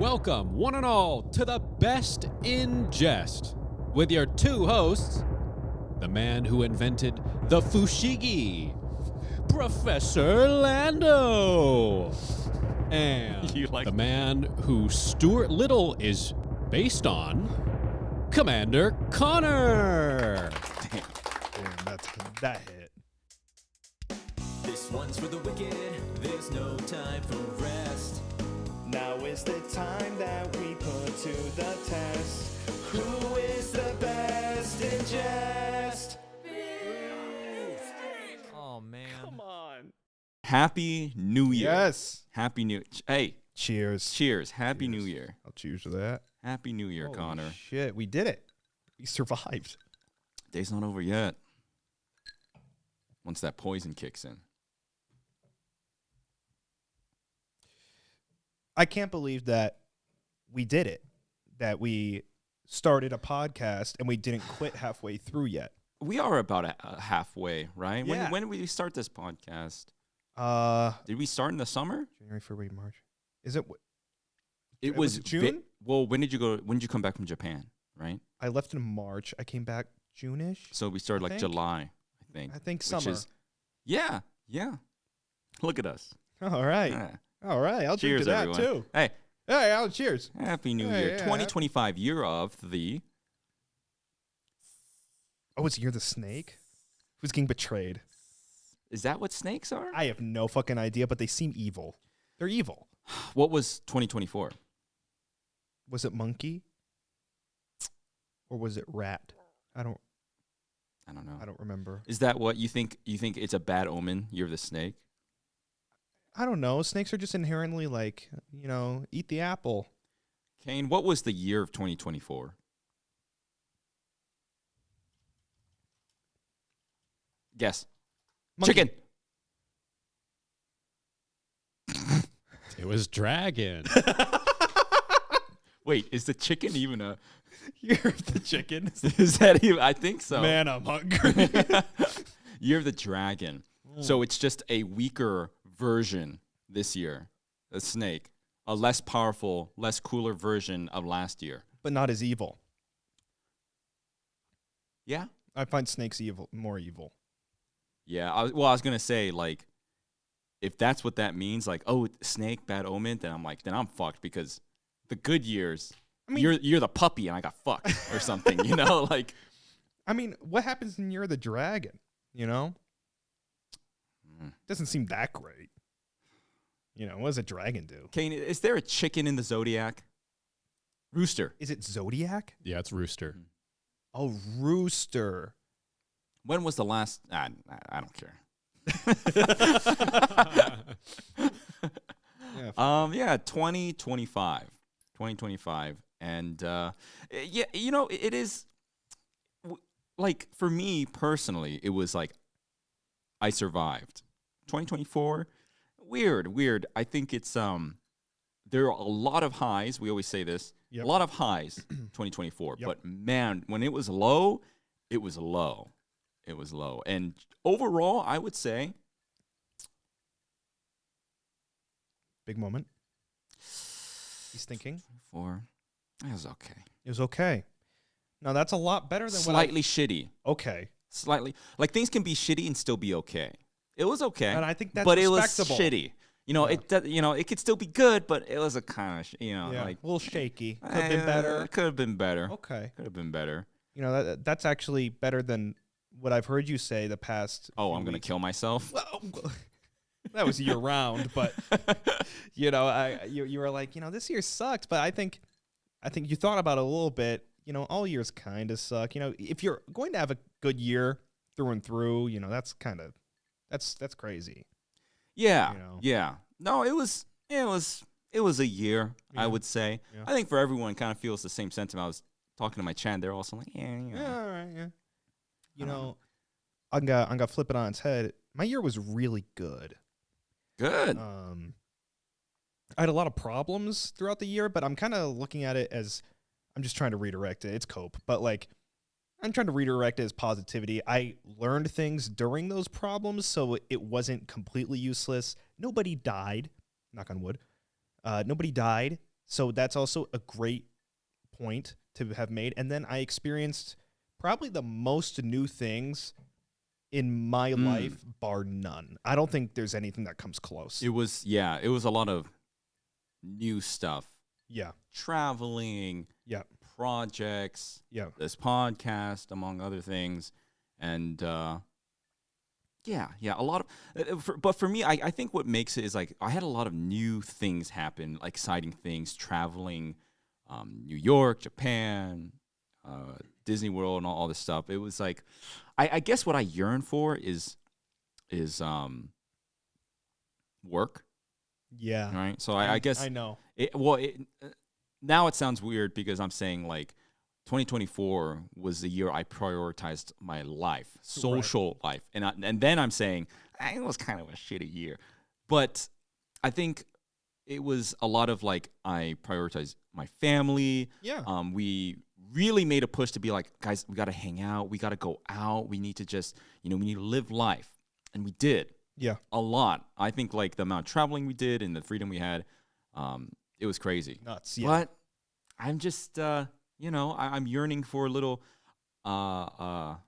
Welcome, one and all, to the Best in Jest, with your two hosts, the man who invented the fushigi, Professor Lando, and the man who Stuart Little is based on, Commander Connor. Damn, that hit. This one's for the wicked, there's no time for rest. Now is the time that we put to the test. Who is the best in jest? Oh man. Come on. Happy New Year. Yes. Happy New Hey, Cheers. cheers. Happy Cheers. New Year. I'll cheers to that. Happy New Year, Holy Connor. Shit, we did it. We survived. Day's not over yet. Once that poison kicks in. I can't believe that we did it. That we started a podcast and we didn't quit halfway through yet. We are about halfway, right? Yeah. When did we start this podcast? Did we start in the summer? January, February, March. Is it? It was June? Well, when did you come back from Japan, right? I left in March. I came back June-ish. So we started like July, I think. I think which summer. Yeah. Look at us. All right. Yeah. All right. I'll drink Cheers, to that everyone. too. Hey, Hey, cheers. Happy New Hey, Year. yeah. 2025, year of the... Oh, it's You're the Snake? Who's getting betrayed? Is that what snakes are? I have no fucking idea, but they seem evil. They're evil. What was 2024? Was it monkey? Or was it rat? I don't know. I don't remember. Is that what you think? You think it's a bad omen? Year of the snake? I don't know. Snakes are just inherently eat the apple. Kane, what was the year of 2024? Guess. Monkey. Chicken. It was Dragon. Wait, is the chicken even a... Year of the chicken. Is that even... I think so. Man, I'm hungry. Year of the dragon. So it's just a weaker version this year. A snake. A less powerful, less cooler version of last year. But not as evil. Yeah? I find snakes more evil. Yeah. I was going to say, like, if that's what that means, like, oh, snake, bad omen, then I'm fucked because the good years... I mean, you're the puppy and I got fucked or something, like. I mean, what happens in You're the Dragon, Doesn't seem that great. What does a dragon do? Kane, is there a chicken in the Zodiac? Rooster. Is it Zodiac? Yeah, it's Rooster. Oh, Rooster. When was the last? I don't care. Yeah. 2025. 2025. And, it is, like, for me personally, it was like, I survived. 2024, weird. I think it's, there are a lot of highs. We always say this. Yep. A lot of highs, 2024. Yep. But, man, when it was low, it was low. It was low. And overall, I would say, Big moment. He's thinking. 4. It was okay. It was okay. Now, that's a lot better than Slightly shitty. Okay. Slightly. Like, things can be shitty and still be okay. It was okay. And I think that's but it was respectable. shitty. It could still be good, but it was a kind of, like... a little shaky. Could have been better. Could have been better. Okay. Could have been better. That's actually better than what I've heard you say the past Oh, few I'm going to weeks. kill myself? Well, that was year round, but you were like, this year sucked, but I think you thought about it a little bit. All years kind of suck. If you're going to have a good year through and through, that's crazy. Yeah. You know? Yeah. No, it was a year, Yeah. I would say. Yeah. I think for everyone kind of feels the same sentiment. I was talking to my Chan. They're also like, Yeah, all right, yeah. I'm gonna flip it on its head. My year was really good. Good. I had a lot of problems throughout the year, but I'm kind of looking at it as I'm just trying to redirect it. It's cope, but like I'm trying to redirect it as positivity. I learned things during those problems, so it wasn't completely useless. Nobody died, knock on wood. Nobody died. So that's also a great point to have made. And then I experienced probably the most new things in my life, bar none. I don't think there's anything that comes close. It was a lot of new stuff. Yeah. Traveling, Yeah. projects, Yeah. this podcast, among other things. And a lot of, but for me, I think what makes it is like I had a lot of new things happen, like exciting things, traveling, New York, Japan, Disney World, and all this stuff. It was like, I guess what I yearn for is work, Yeah. right? So I guess I know. now it sounds weird because I'm saying like 2024 was the year I prioritized my life, social life. And then I'm saying it was kind of a shitty year. But I think it was a lot of like I prioritized my family. Yeah. We really made a push to be like, guys, we got to hang out. We got to go out. We need to just, we need to live life. And we did. Yeah. A lot. I think like the amount of traveling we did and the freedom we had, it was crazy. Nuts. Yeah. But I'm just, I'm yearning for a little, I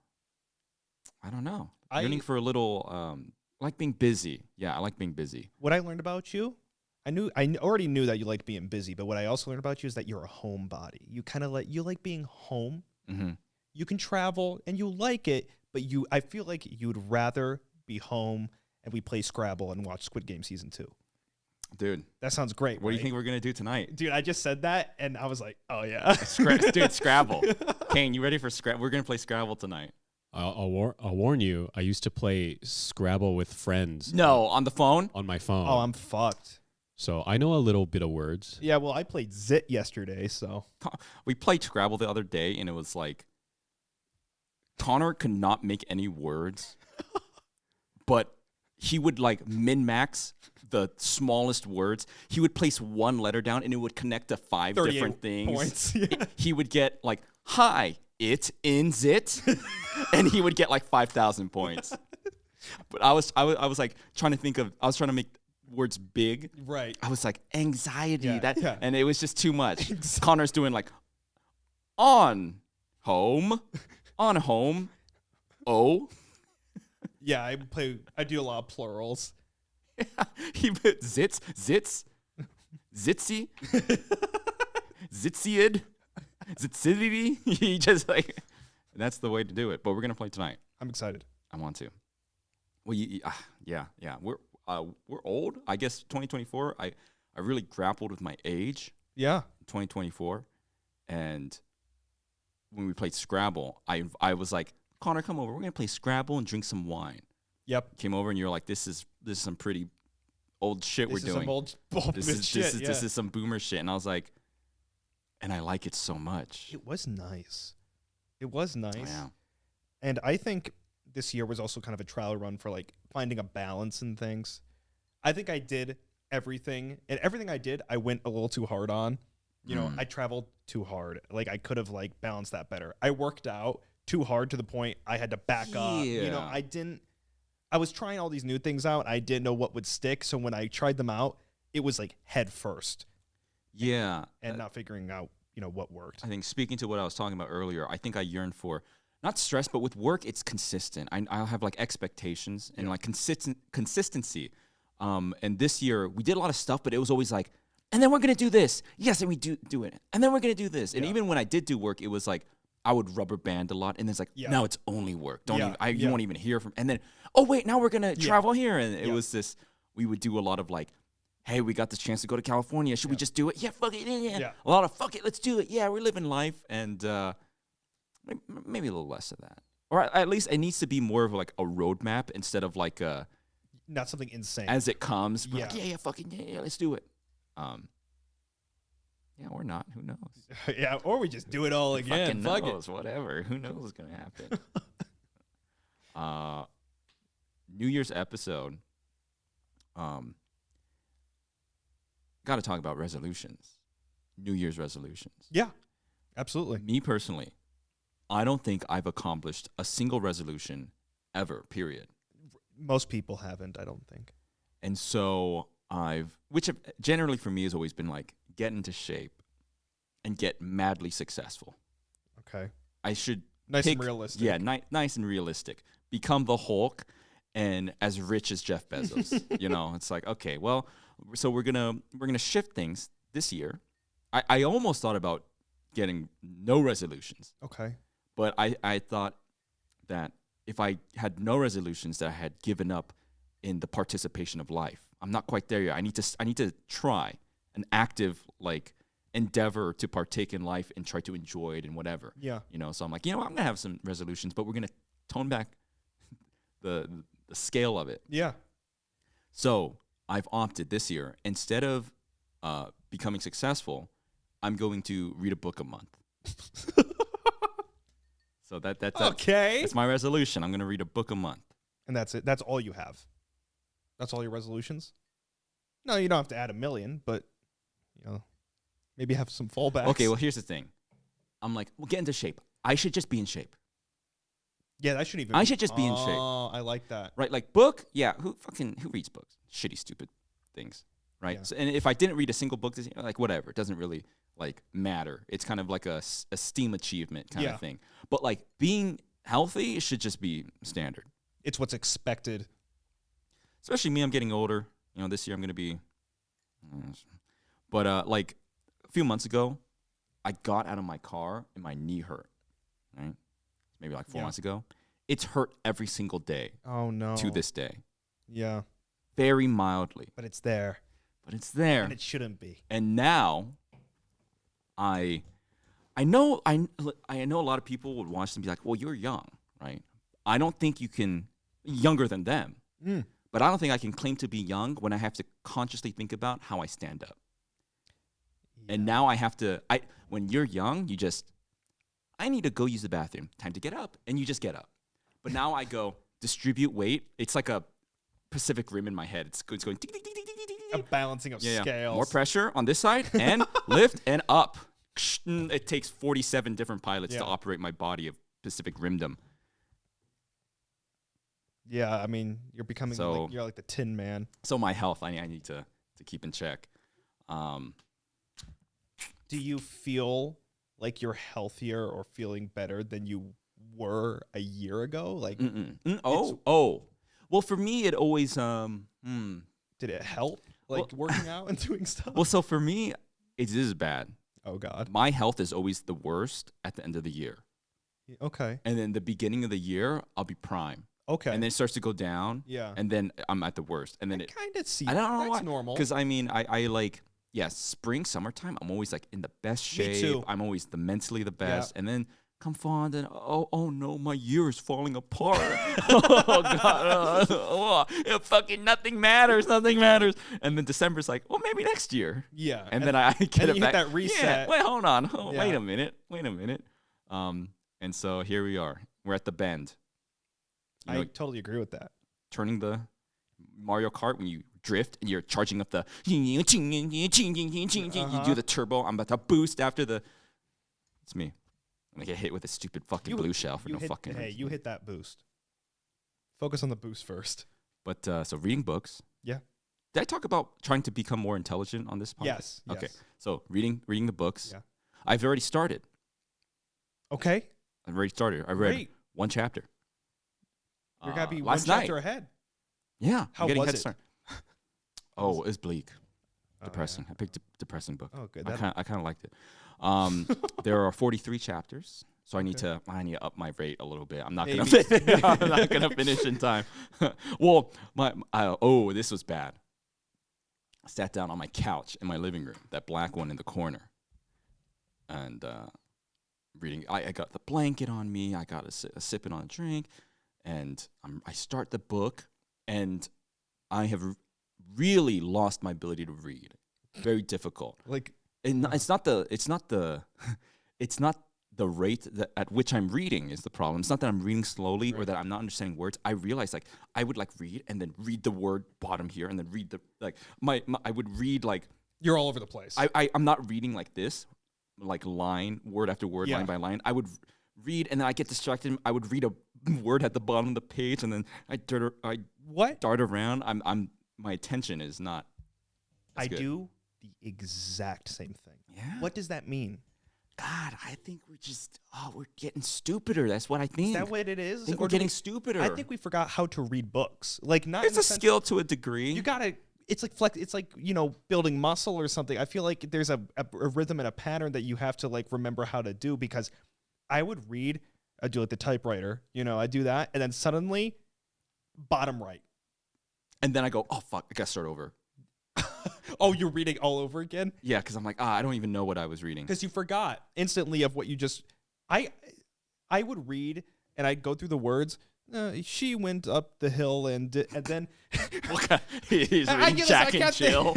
don't know, yearning for a little, like being busy. Yeah, I like being busy. What I learned about you, I already knew that you liked being busy, but what I also learned about you is that you're a homebody. You kind of you like being home. Mm-hmm. You can travel and you like it, but I feel like you'd rather be home and we play Scrabble and watch Squid Game season 2. Dude, that sounds great. What do you think we're gonna do tonight? Dude, I just said that and I was like, oh yeah. Dude, Scrabble. Kane, you ready for Scrabble? We're gonna play Scrabble tonight. I'll warn you. I used to play Scrabble with friends. No, on the phone? On my phone. Oh, I'm fucked. So I know a little bit of words. Yeah, well, I played Zit yesterday, so. We played Scrabble the other day, and it was like, Connor could not make any words, but he would like min-max the smallest words. He would place one letter down, and it would connect to 5 different things. Points. Yeah. He would get like, hi, it in Zit, and he would get like 5,000 points. But I was like trying to make words big. Right. I was like anxiety Yeah. and it was just too much. Connor's doing like on home. Oh. Yeah, I do a lot of plurals. He put zitsy, zitsiid, zitsidity. He just like, that's the way to do it. But we're gonna play tonight. I'm excited. I want to. Well, yeah. We're old. I guess 2024. I really grappled with my age. Yeah. 2024, and when we played Scrabble, I was like, Connor, come over. We're gonna play Scrabble and drink some wine. Yep. Came over and you're like, this is some pretty old shit we're doing. Some old shit. This is some boomer shit. And I was like, and I like it so much. It was nice. Yeah. And I think this year was also kind of a trial run for like finding a balance in things. I think I did everything, and everything I did, I went a little too hard on. You know, I traveled too hard. Like I could have like balanced that better. I worked out too hard to the point I had to back up. You know, I was trying all these new things out. I didn't know what would stick. So when I tried them out, it was like head first. Yeah. And not figuring out, what worked. I think speaking to what I was talking about earlier, I think I yearn for not stress, but with work, it's consistent. I'll have like expectations and like consistency. And this year we did a lot of stuff, but it was always like, and then we're going to do this. Yes. And we do it. And then we're going to do this. And even when I did do work, it was like, I would rubber band a lot. And it's like, now it's only work. You won't even hear from, and then, oh wait, now we're going to travel here. And it was this, we would do a lot of like, hey, we got this chance to go to California. Should we just do it? Yeah, fuck it. Yeah. A lot of fuck it. Let's do it. Yeah, we're living life. And maybe a little less of that. Or at least it needs to be more of like a roadmap instead of like not something insane. As it comes. Yeah. Like, fucking let's do it. Yeah, or not. Who knows? Yeah, or we just do it all again. Fuck knows, whatever. Who knows what's going to happen? New Year's episode. Got to talk about resolutions. New Year's resolutions. Yeah, absolutely. Me personally, I don't think I've accomplished a single resolution ever, period. Most people haven't, I don't think. And so which generally for me has always been like get into shape and get madly successful. Okay. I should Nice pick, and realistic. Yeah, nice and realistic. Become the Hulk and as rich as Jeff Bezos. You know, it's like, okay, well, so we're gonna shift things this year. I almost thought about getting no resolutions, Okay. but I thought that if I had no resolutions, that I had given up in the participation of life. I'm not quite there yet. I need to try an active like endeavor to partake in life and try to enjoy it and whatever. Yeah. You know, so I'm like, you know, I'm gonna have some resolutions, but we're gonna tone back the scale of it. Yeah. So I've opted this year, instead of becoming successful, I'm going to read a book a month. So that's Okay. that's my resolution. I'm gonna read a book a month. And that's it. That's all you have. That's all your resolutions. No, you don't have to add 1 million, but you know, maybe have some fallbacks. Okay, well here's the thing. I'm like, well, get into shape. I should just be in shape. yeah, that should even. I should just be in shape. Oh, I like that. Right, like book, yeah. Who reads books? Shitty, stupid things, right? Yeah. So, and if I didn't read a single book this year, like whatever, it doesn't really like matter. It's kind of like a STEAM achievement kind Yeah. of thing. But like being healthy should just be standard. It's what's expected. Especially me, I'm getting older. You know, this year I'm gonna be. But like a few months ago, I got out of my car and my knee hurt. Right, maybe like 4 Yeah. months ago. It's hurt every single day Oh no. to this day, Yeah, very mildly. but it's there, But it's there. and it shouldn't be. And now, I know a lot of people would watch and be like, "Well, you're young, right?" I don't think you can younger than them, but I don't think I can claim to be young when I have to consciously think about how I stand up. And now I have to. When you're young, I need to go use the bathroom. Time to get up, and you just get up. But now I go distribute weight. It's like a Pacific Rim in my head. It's going. Ding, ding, ding, ding, ding, ding, ding. A balancing of Yeah. scales. More pressure on this side and lift and up. It takes 47 different pilots Yeah. to operate my body of Pacific Rimdom. Yeah, I mean, you're becoming So- like, you're like the Tin Man. So my health, I need to keep in check. Do you feel like you're healthier or feeling better than you were a year ago? Like, Oh. Well, for me, it always did it help? Like working out and doing stuff? Well, so for me, it is bad. Oh God. My health is always the worst at the end of the year, Okay. and then the beginning of the year, I'll be prime, Okay. and then it starts to go down. Yeah. And then I'm at the worst, and then I it. kind of see. I don't know That's why. normal. Because I mean, I like, spring, summertime, I'm always like in the best shape. Me too. I'm always mentally the best. And then come fall, and then, oh no, my year is falling apart. Oh God. Fucking nothing matters. And then December's like, well, maybe next year. Yeah. And then I get and it you back. hit that reset. Yeah, wait, hold on. Yeah. Wait a minute. And so here we are. We're at the bend. You know, I totally agree with that. turning the Mario Kart when you drift and you're charging up the you do the turbo. I'm about to boost after the. It's me. I'm gonna get hit with a stupid fucking blue shell for no fucking Hey, reason. you hit that boost. Focus on the boost first. But so reading books. Yeah. Did I talk about trying to become more intelligent on this podcast? Yes. Okay. yes. So reading the books. Yeah. I've already started. Okay. I've already started. I read Great. one chapter. You're gonna be one last night. chapter ahead. Yeah. How I'm getting was head it? start. Oh, it's bleak. Oh, Depressing. I picked a depressing book. Oh, good. I That- kind of liked it. There are 43 chapters, so I need to up my rate a little bit. I'm not gonna I'm not gonna finish in time. Well, this was bad. I sat down on my couch in my living room, that black one in the corner, and reading. I got the blanket on me. I got a sipping on a drink, and I start the book, and I have really lost my ability to read. Very difficult. Like, And it's not the rate at which I'm reading is the problem. It's not that I'm reading slowly or that I'm not understanding words. I realize like I would like read and then read the word bottom here and then read the like my I would read like you're all over the place. I'm not reading like this, like line word after word, line by line. I would read and then I get distracted. I would read a word at the bottom of the page and then I dart around. My attention is not. I good. do the exact same thing. Yeah. What does that mean? God, I think we're getting stupider. That's what I think. Is that what it is? I think Or we're do getting we- stupider. I think we forgot how to read books. Like not in it's the a sense- skill to a degree. You gotta. It's like It's like building muscle or something. I feel like there's a rhythm and a pattern that you have to like remember how to do. Because I would read, I do like the typewriter. I do that, and then suddenly, bottom right. And then I go, oh fuck, I gotta start over. Oh, you're reading all over again Yeah, because I'm like, I don't even know what I was reading. because you forgot instantly of what you just. I would read and I'd go through the words. She went up the hill and then He's I reading get Jack and Jill.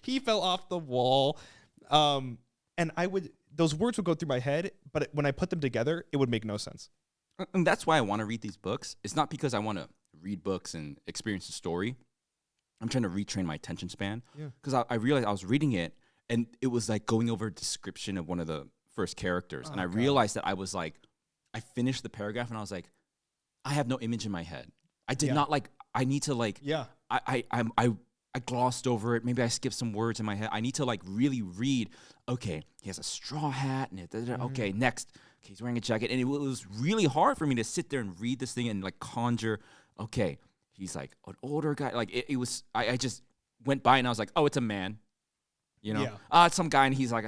he fell off the wall. And those words would go through my head, but when I put them together, it would make no sense. And that's why I want to read these books. It's not because I want to read books and experience the story. I'm trying to retrain my attention span. Yeah. Because I realized I was reading it, and it was like going over a description of one of the first characters. And I realized that I was like, I finished the paragraph, and I was like, I have no image in my head. I did not like, I need to like, Yeah. I glossed over it. Maybe I skipped some words in my head. I need to like really read. Okay, he has a straw hat, and okay, next. Okay, he's wearing a jacket, and it was really hard for me to sit there and read this thing and like conjure. Okay, he's like an older guy. Like it was. I just went by and I was like, oh, it's a man. It's some guy, and he's like,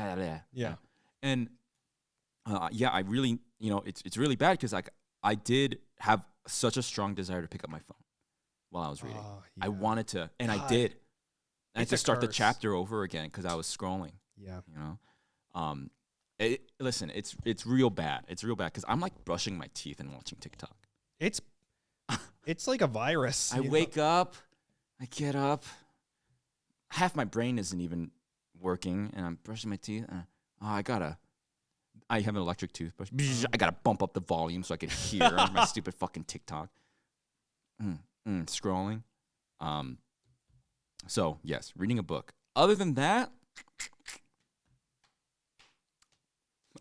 Yeah. And I really, it's really bad because like I did have such a strong desire to pick up my phone while I was reading. I wanted to, and I did. I had It's to a start the curse. chapter over again because I was scrolling. Yeah. Listen, it's real bad. It's real bad because I'm like brushing my teeth and watching TikTok. It's like a virus. I wake up, I get up, half my brain isn't even working, and I'm brushing my teeth. I have an electric toothbrush. I gotta bump up the volume so I can hear my stupid fucking TikTok. Scrolling. So yes, reading a book. Other than that,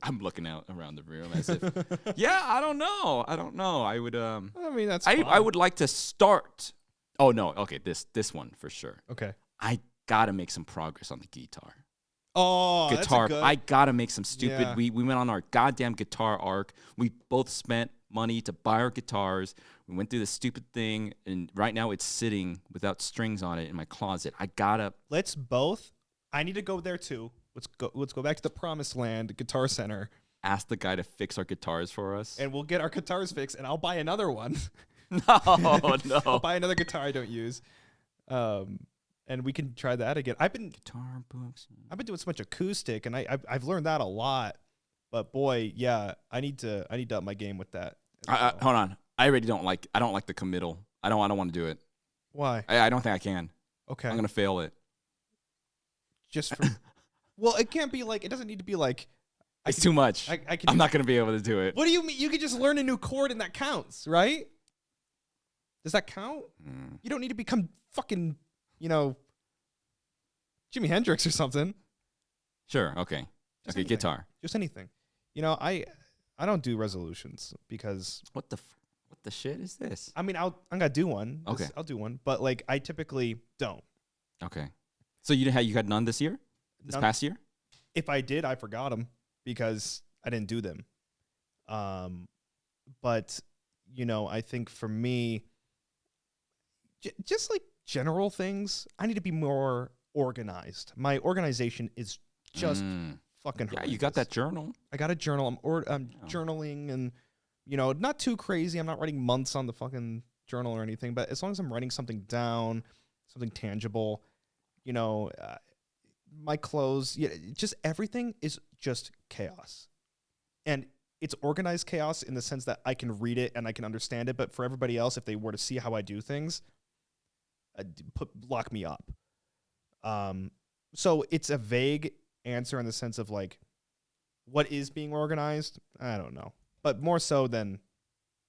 I'm looking out around the room as if, I don't know. I would, I mean, that's I fine. would like to start. Oh no, okay, this one for sure. Okay. I gotta make some progress on the guitar. Oh, Guitar. That's a good, I gotta make some stupid. Yeah. We went on our goddamn guitar arc. We both spent money to buy our guitars. We went through this stupid thing, and right now it's sitting without strings on it in my closet. I gotta. let's both. I need to go there too. Let's go back to the Promised Land Guitar Center, Ask the guy to fix our guitars for us. and we'll get our guitars fixed, and I'll buy another one. No, I'll no. buy another guitar I don't use, and we can try that again. I've been Guitar books. doing so much acoustic, and I've learned that a lot. But boy, yeah, I need to up my game with that. as well. Hold on. I don't like the committal. I don't want to do it. Why? I don't think I can. Okay, I'm gonna fail it. just for, well, it can't be like, it doesn't need to be like. It's too much. I can. I'm do- not gonna be able to do it. What do you mean? You can just learn a new chord and that counts, right? Does that count? You don't need to become fucking, Jimi Hendrix or something. Sure. Okay. Just Okay. anything. Guitar. Just anything. I don't do resolutions because What the shit is this? I'm gonna do one. Okay. I'll do one, but like I typically don't. Okay. So you had none this year? This None. past year? If I did, I forgot them because I didn't do them. But I think for me, just like general things, I need to be more organized. My organization is just fucking Yeah, you got horrendous. that journal. I got a journal. I'm journaling, and not too crazy. I'm not writing months on the fucking journal or anything, but as long as I'm writing something down, something tangible, my clothes, just everything is just chaos. And it's organized chaos in the sense that I can read it and I can understand it, but for everybody else, if they were to see how I do things, lock me up. So it's a vague answer in the sense of like, what is being organized? I don't know, but more so than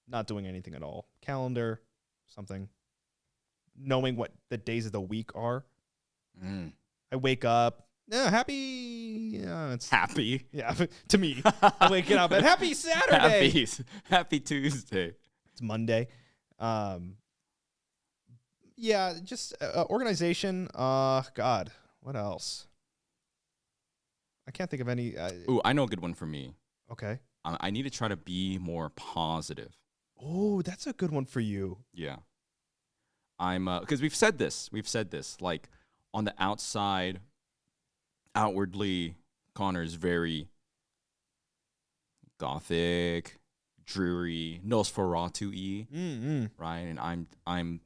not doing anything at all. Calendar, something. Knowing what the days of the week are. I wake up. Happy. It's Happy. yeah. To me, I wake up and happy Saturday. Happy Tuesday. It's Monday. Yeah, just organization. God, What else? I can't think of any. Ooh, I know a good one for me. Okay. I need to try to be more positive. Oh, that's a good one for you. Yeah. I'm because we've said this. Like on the outside, outwardly, Connor is very gothic, dreary, Nosferatu-y, right? And I'm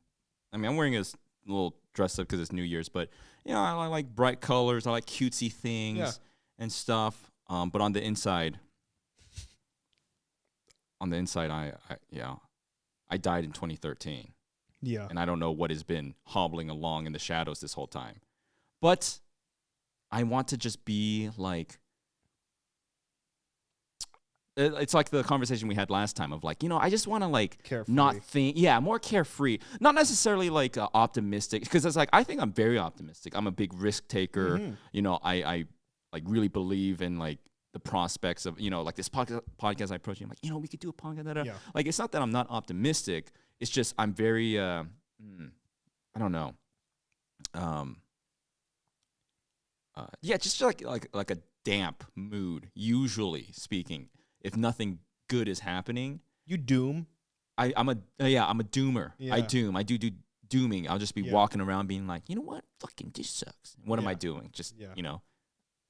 wearing a little dress up because it's New Year's, but I like bright colors. I like cutesy things and stuff. But on the inside, I died in 2013. Yeah. And I don't know what has been hobbling along in the shadows this whole time. But I want to just be like, it's like the conversation we had last time of like, I just want to like Carefree. not think, more carefree, not necessarily like optimistic, because it's like, I think I'm very optimistic. I'm a big risk taker. I like really believe in like the prospects of, like this podcast I approach you. I'm like, we could do a podcast. Yeah. Like, it's not that I'm not optimistic. It's just I'm very, I don't know. Just like a damp mood. Usually speaking, if nothing good is happening, You doom. I'm a doomer. Yeah. I doom. I do dooming. I'll just be walking around being like, you know what? Fucking this sucks. What am I doing? Just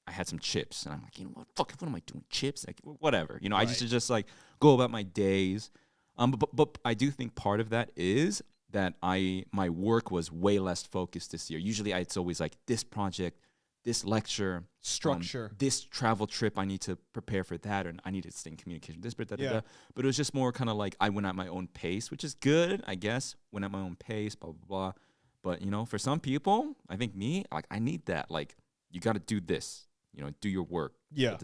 I had some chips, and I'm like, you know what? Fuck, what am I doing? Chips? Like, whatever. I just like go about my days. But I do think part of that is that my work was way less focused this year. Usually it's always like this project, this lecture, Structure. this travel trip. I need to prepare for that, and I need to stay in communication. This, but Yeah. But it was just more kind of like I went at my own pace, which is good, I guess. Went at my own pace, blah blah blah. But for some people, I think me, like I need that. Like you got to do this. Do your work. Yeah.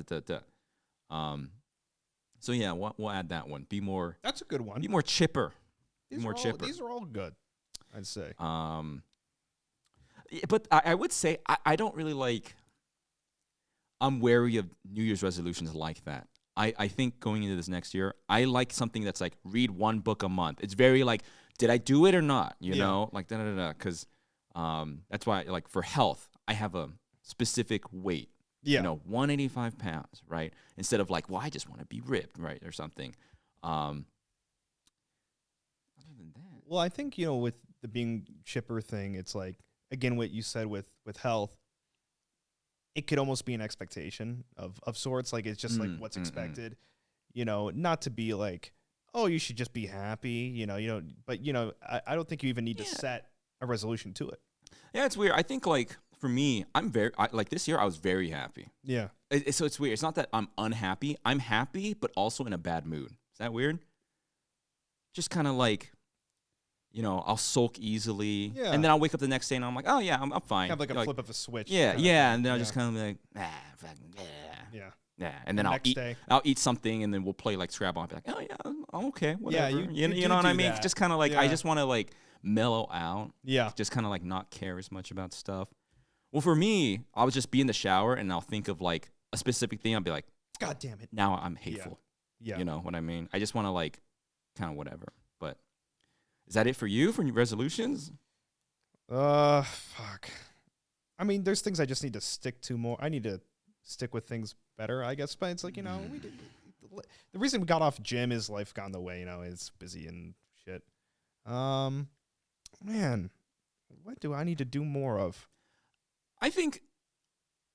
So yeah, we'll add that one. Be more That's a good one. chipper. These more are all, chipper. These are all good, I'd say. But I would say I don't really like. I'm wary of New Year's resolutions like that. I think going into this next year, I like something that's like read one book a month. It's very like, did I do it or not? You know, like because that's why like for health, I have a specific weight. Yeah. 185 pounds, right? Instead of like, well, I just want to be ripped, right, or something. Other than that, Well, I think, with the being chipper thing, it's like, again, what you said with health, it could almost be an expectation of sorts. Like, it's just like what's expected, not to be like, oh, you should just be happy, but, I don't think you even need to set a resolution to it. Yeah, it's weird. I think like for me, like this year I was very happy. Yeah. So it's weird. It's not that I'm unhappy. I'm happy, but also in a bad mood. Is that weird? Just kind of like, I'll sulk easily. Yeah. And then I'll wake up the next day and I'm like, oh yeah, I'm fine. Have like a flip of a switch. Yeah, kinda yeah. thing. And then I'll just kind of be like, fucking, Yeah. yeah. And then Next day. I'll eat something and then we'll play like Scrabble. I'll be like, oh yeah, I'm okay, whatever. you you do know what I do mean? that. Just kind of like, I Yeah. just want to like mellow out. Yeah. Just kind of like not care as much about stuff. Well, for me, I'll just be in the shower and I'll think of like a specific thing. I'll be like, God damn it. now I'm hateful. Yeah. You know what I mean? I just want to like kind of whatever. But is that it for you for your resolutions? Fuck. I mean, there's things I just need to stick to more. I need to stick with things better, I guess. But it's like, the reason we got off gym is life got in the way, it's busy and shit. Man, what do I need to do more of? I think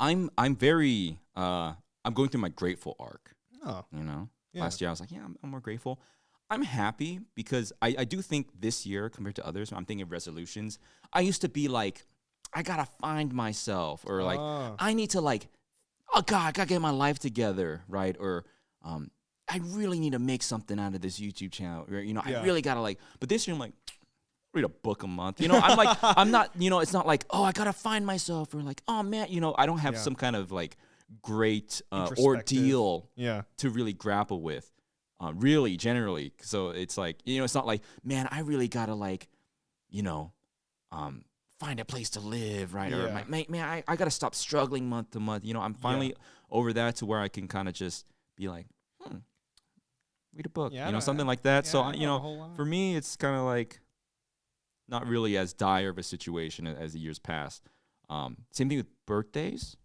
I'm very I'm going through my grateful arc. Oh, yeah. Last year I was like, yeah, I'm more grateful. I'm happy because I do think this year compared to others, when I'm thinking of resolutions, I used to be like, I gotta find myself, or like I need to like, oh God, I gotta get my life together, right? Or I really need to make something out of this YouTube channel. Or, I really gotta like. But this year I'm like, read a book a month. I'm like, I'm not. It's not like, oh, I gotta find myself, or like, oh man, I don't have some kind of like great ordeal to really grapple with. Really, generally. So it's like, it's not like, man, I really gotta like, find a place to live, right? Or man, I gotta stop struggling month to month. I'm finally over that to where I can kind of just be like, read a book, something like that. So for me, it's kind of like not really as dire of a situation as the years past. Same thing with birthdays.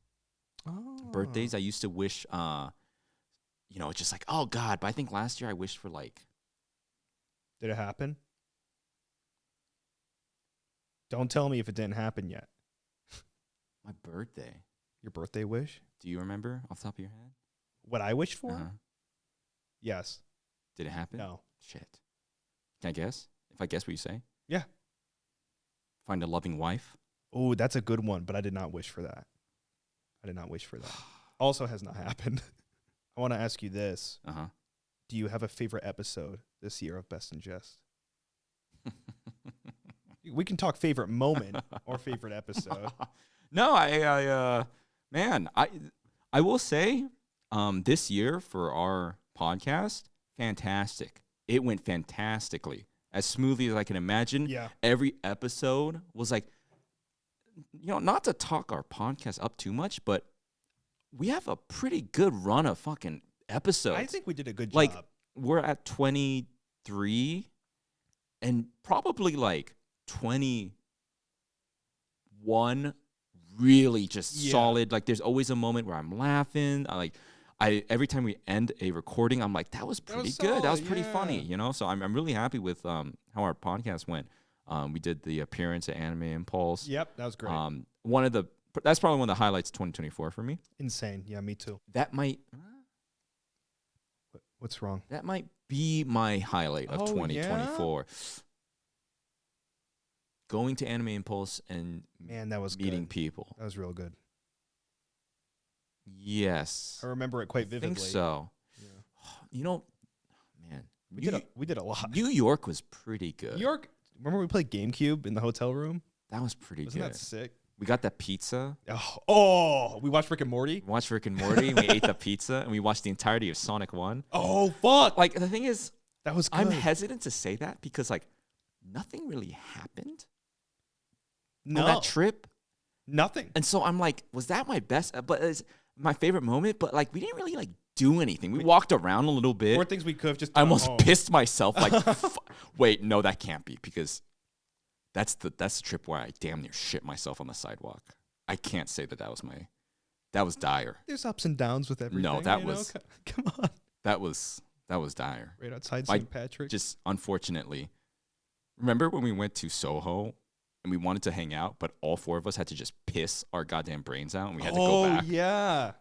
Oh. Birthdays, I used to wish, it's just like, oh God. But I think last year I wished for like, Did it happen? Don't tell me if it didn't happen yet. my birthday. Your birthday wish? Do you remember off the top of your head? What I wished for? Uh-huh. Yes. Did it happen? No. Shit. Can I guess? If I guess what you say? Yeah. Find a loving wife. Oh, that's a good one, but I did not wish for that. I did not wish for that. Also has not happened. I want to ask you this. Uh-huh. Do you have a favorite episode this year of Best in Jest? We can talk favorite moment or favorite episode. No, I will say, this year for our podcast, fantastic. It went fantastically, as smoothly as I can imagine. Yeah. Every episode was like, not to talk our podcast up too much, but we have a pretty good run of fucking episodes. I think we did a good like job. we're at 23, and probably like 21 really just solid. Like there's always a moment where I'm laughing. Every time we end a recording, I'm like, that was pretty good. That was pretty funny, So I'm really happy with how our podcast went. We did the appearance at Anime Impulse. Yep, that was great. That's probably one of the highlights of 2024 for me. Insane. Yeah, me too. That might What's wrong? be my highlight of Oh, 2024. Going to Anime Impulse and Man, that was meeting good. people. That was real good. Yes. I remember it quite I vividly. think so. Yeah. Man. We did a lot. New York was pretty good. New York. Remember we played GameCube in the hotel room? That was pretty Wasn't good. that sick? We got that pizza. Oh, we watched Rick and Morty. We watched Rick and Morty. We ate the pizza, and we watched the entirety of Sonic 1. Oh, fuck. Like, the thing is, That was good. I'm hesitant to say that because, like, nothing really happened on that trip. Nothing. And so I'm like, was that my best? But it's my favorite moment. But, like, we didn't really, like, do anything. We walked around a little bit. More things we could have just I done at almost home. pissed myself. Like, wait, no, that can't be because that's the trip where I damn near shit myself on the sidewalk. I can't say that was dire. There's ups and downs with everything. No, that you know? was- Come on. That was dire. Right outside Like, St. Patrick. Just unfortunately, remember when we went to Soho and we wanted to hang out, but all four of us had to just piss our goddamn brains out and we had to go back. Yeah.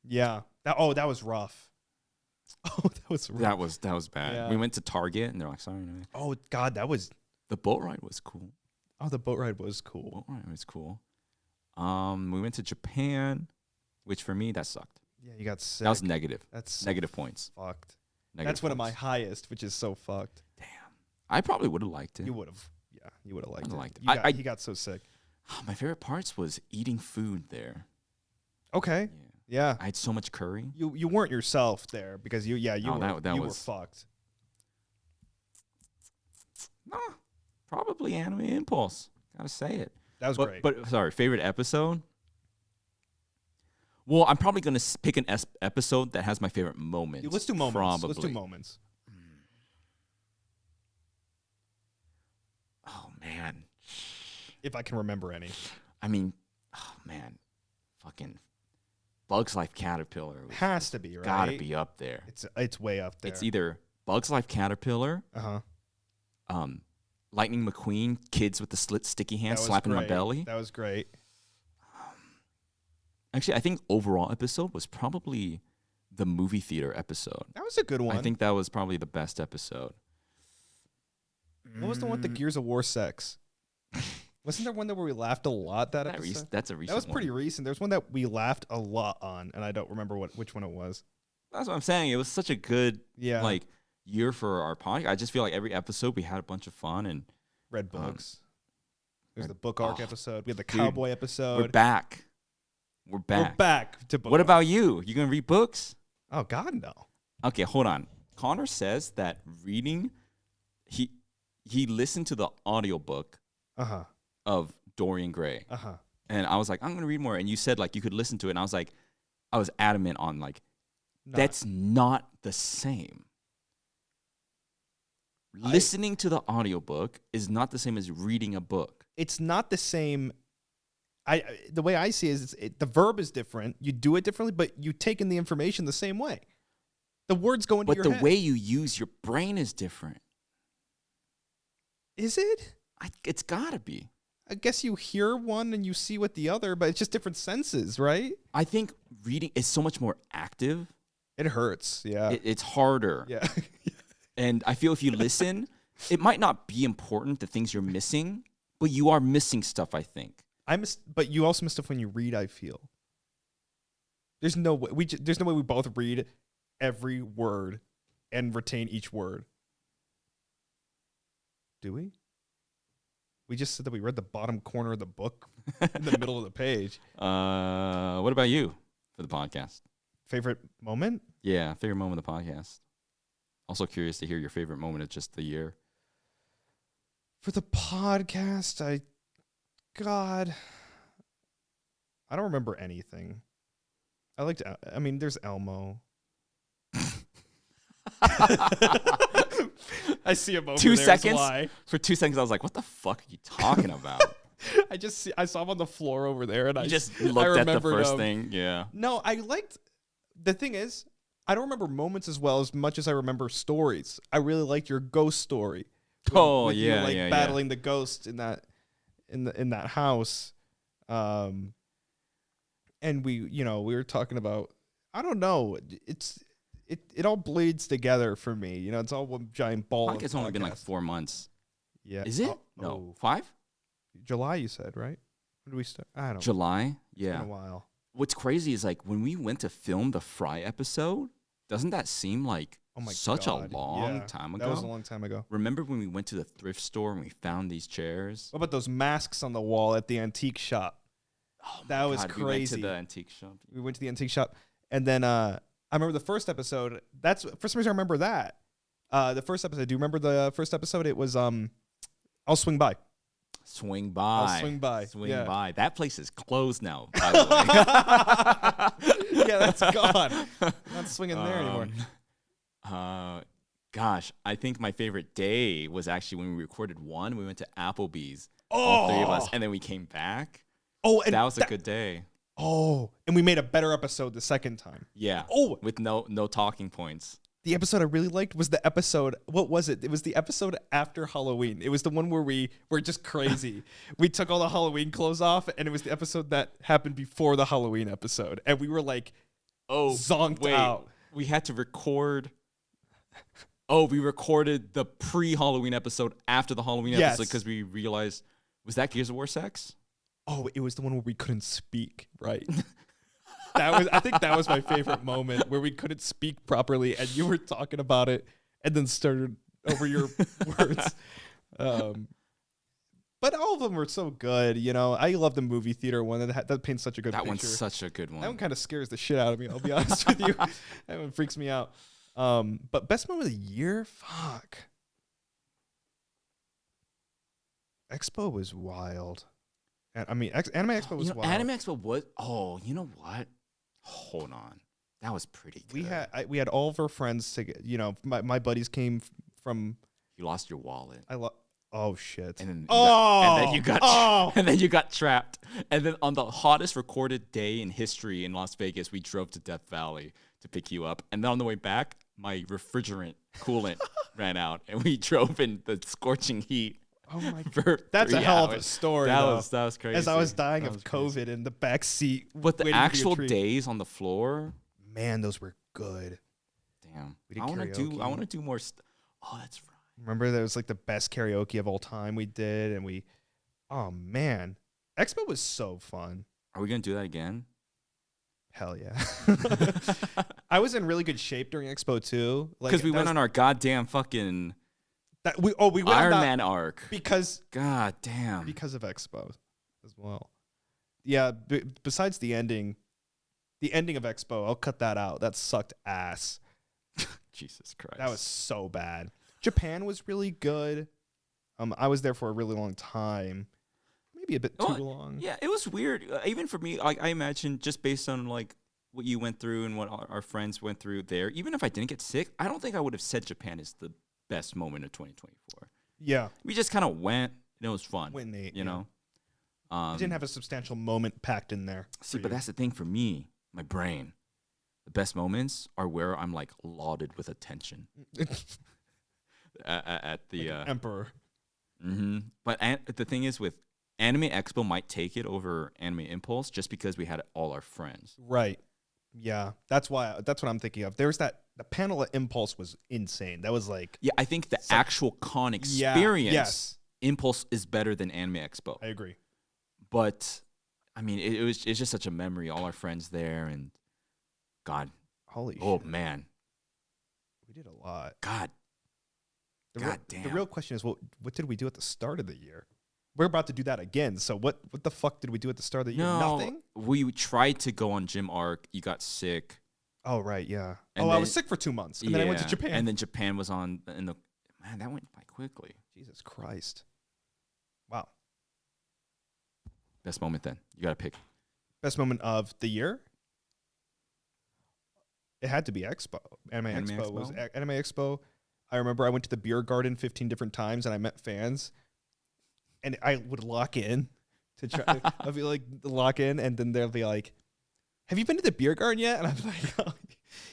Yeah. That was rough. Oh, that was rough. That was bad. Yeah. We went to Target and they're like, sorry, no. Oh, God, that was. The boat ride was cool. Oh, the boat ride was cool. Boat ride was cool. We went to Japan, which for me that sucked. Yeah, you got sick. That was negative. That's so Negative points. fucked. Negative That's one of my points. highest, which is so fucked. Damn. I probably would have liked it. You would have. Yeah, you would have liked I'd've it. liked it. You got, he got so sick. My favorite parts was eating food there. Okay. Yeah. Yeah. I had so much curry. You weren't yourself there because you No, were that you were was- fucked. No, probably Anime Impulse. Gotta say it. That was great. But sorry, favorite episode? Well, I'm probably gonna pick an episode that has my favorite moment. Let's do moments. Probably. Let's do moments. Oh man. If I can remember any. I mean, oh man, fucking Bugs Life Caterpillar was Has to be, right? gotta be up there. It's way up there. It's either Bugs Life Caterpillar, Lightning McQueen, kids with the slit sticky That hands was slapping my great. belly. That was great. Actually, I think overall episode was probably the movie theater episode. That was a good one. I think that was probably the best episode. What was the one with the Gears of War sex? Wasn't there one where we laughed a lot that episode? That's a recent That was pretty one. recent. There's one that we laughed a lot on, and I don't remember which one it was. That's what I'm saying. It was such a good Yeah. like year for our podcast. I just feel like every episode we had a bunch of fun and Red Books. There's Red- the book arc oh, episode. We had the dude, cowboy episode. we're back. We're back. We're back to book What arc. about you? You gonna read books? Oh God, no. Okay, hold on. Connor says that reading he listened to the audiobook Uh-huh. of Dorian Gray. Uh-huh. And I was like, I'm gonna read more. And you said like you could listen to it. And I was adamant on like that's not the same. Listening to the audiobook is not the same as reading a book. It's not the same. the way I see it is the verb is different. You do it differently, but you take in the information the same way. The words go into But your the head. way you use your brain is different. Is it? It's got to be. I guess you hear one and you see what the other, but it's just different senses, right? I think reading is so much more active. It hurts. Yeah. It's harder. Yeah. And I feel if you listen, it might not be important, the things you're missing, but you are missing stuff, I think. But you also miss stuff when you read, I feel. There's no way there's no way we both read every word and retain each word. Do we? We just said that we read the bottom corner of the book in the middle of the page. What about you for the podcast? Favorite moment? Yeah, favorite moment of the podcast. Also curious to hear your favorite moment of just the year. For the podcast, I don't remember anything. There's Elmo. I see him over 2 there. seconds. Why. For 2 seconds, I was like, "What the fuck are you talking about?" I saw him on the floor over there, and You I just I looked at the remembered first him. thing. Yeah. No, the thing is, I don't remember moments as well as much as I remember stories. I really liked your ghost story. With you, battling the ghost in that house. And we were talking about, I don't know, it all bleeds together for me. It's all one giant ball. I think it's only been like 4 months. Yeah. Is it? Oh, No. 5? July, you said, right? When did we start? I don't know. July? It's Yeah. been a while. What's crazy is like when we went to film the Fry episode, doesn't that seem like Oh my such God. a long Yeah, time ago? That was a long time ago. Remember when we went to the thrift store and we found these chairs? What about those masks on the wall at the antique shop? Oh That was We went crazy. to the antique shop. We went to the antique shop, and then I remember the first episode. That's for some reason I remember that. The first episode. Do you remember the first episode? It was I'll swing by. Swing by. Swing by. Swing Yeah. by. That place is closed now, by the way. Yeah, that's gone. Not swinging there anymore. Gosh, I think my favorite day was actually when we recorded one. We went to Applebee's, all three of us, and then we came back. Oh, and That was a good day. Oh, and we made a better episode the second time. Yeah. Oh. With no talking points. The episode I really liked was the episode. What was it? It was the episode after Halloween. It was the one where we were just crazy. We took all the Halloween clothes off, and it was the episode that happened before the Halloween episode, and we were like, zonked out. We had to record. Oh, we recorded the pre-Halloween episode after the Halloween Yes. episode because we realized, was that Gears of War sex? Oh, it was the one where we couldn't speak, right? I think that was my favorite moment where we couldn't speak properly and you were talking about it and then started over your words. But all of them were so good, I love the movie theater one. That paints such a good That picture. one's such a good one. That one kind of scares the shit out of me, I'll be honest with you. That one freaks me out. But best moment of the year? Fuck. Expo was wild. Anime Expo was wild. Anime Expo was. Oh, you know what? Hold on, that was pretty good. We had all of our friends to get. My buddies came from. You lost your wallet, Oh shit! and then Oh! you got trapped. And then on the hottest recorded day in history in Las Vegas, we drove to Death Valley to pick you up. And then on the way back, my refrigerant coolant ran out, and we drove in the scorching heat. Oh my god! For That's a 3 hell of a hours. story. That though. was crazy. As I was dying That of was crazy. COVID in the back seat. But the waiting to get actual treated. days on the floor, Man, those were good. damn. We did I want to do. I karaoke. want to do more. Oh, that's right. Remember that was like the best karaoke of all time we did, and oh man, Expo was so fun. Are we gonna do that again? Hell yeah. I was in really good shape during Expo too. Because we went on our goddamn fucking we went on Iron that Man arc. because God damn. of Expo as well. Yeah, besides the ending of Expo, I'll cut that out. That sucked ass. Jesus Christ. That was so bad. Japan was really good. I was there for a really long time. Maybe a bit too long. Yeah, it was weird. Even for me, like I imagine, just based on like what you went through and what our friends went through there. Even if I didn't get sick, I don't think I would have said Japan is the best moment of 2024. Yeah. We just kind of went, and it was fun. Went Nate, you yeah. know. It didn't have a substantial moment packed in there. See, but that's the thing for me, my brain. The best moments are where I'm like lauded with attention at the Emperor. But the thing is, with Anime Expo, might take it over Anime Impulse just because we had all our friends. Right. Yeah, that's what I'm thinking of. There's the panel at Impulse was insane. That was like, Yeah, I think the actual con experience, yes. Impulse is better than Anime Expo. I agree. But I mean, it's just such a memory. All our friends there, and God, Holy oh shit. man, We did a lot. God, The damn. real question is, what did we do at the start of the year? We're about to do that again. So what the fuck did we do at the start of the year? No, Nothing? we tried to go on Gym Arc. You got sick. Oh, right, yeah. And I then- was sick for 2 months. And then I went to Yeah, Japan. And then Japan was on in the man. That went by quickly. Jesus Christ. Wow. Best moment then. You got to pick. Best moment of the year? It had to be Expo. Anime Expo was Anime Expo. I remember I went to the beer garden 15 different times and I met fans. And I would lock in to try. I'd be like, lock in. And then they'll be like, have you been to the beer garden yet? And I'm like, oh,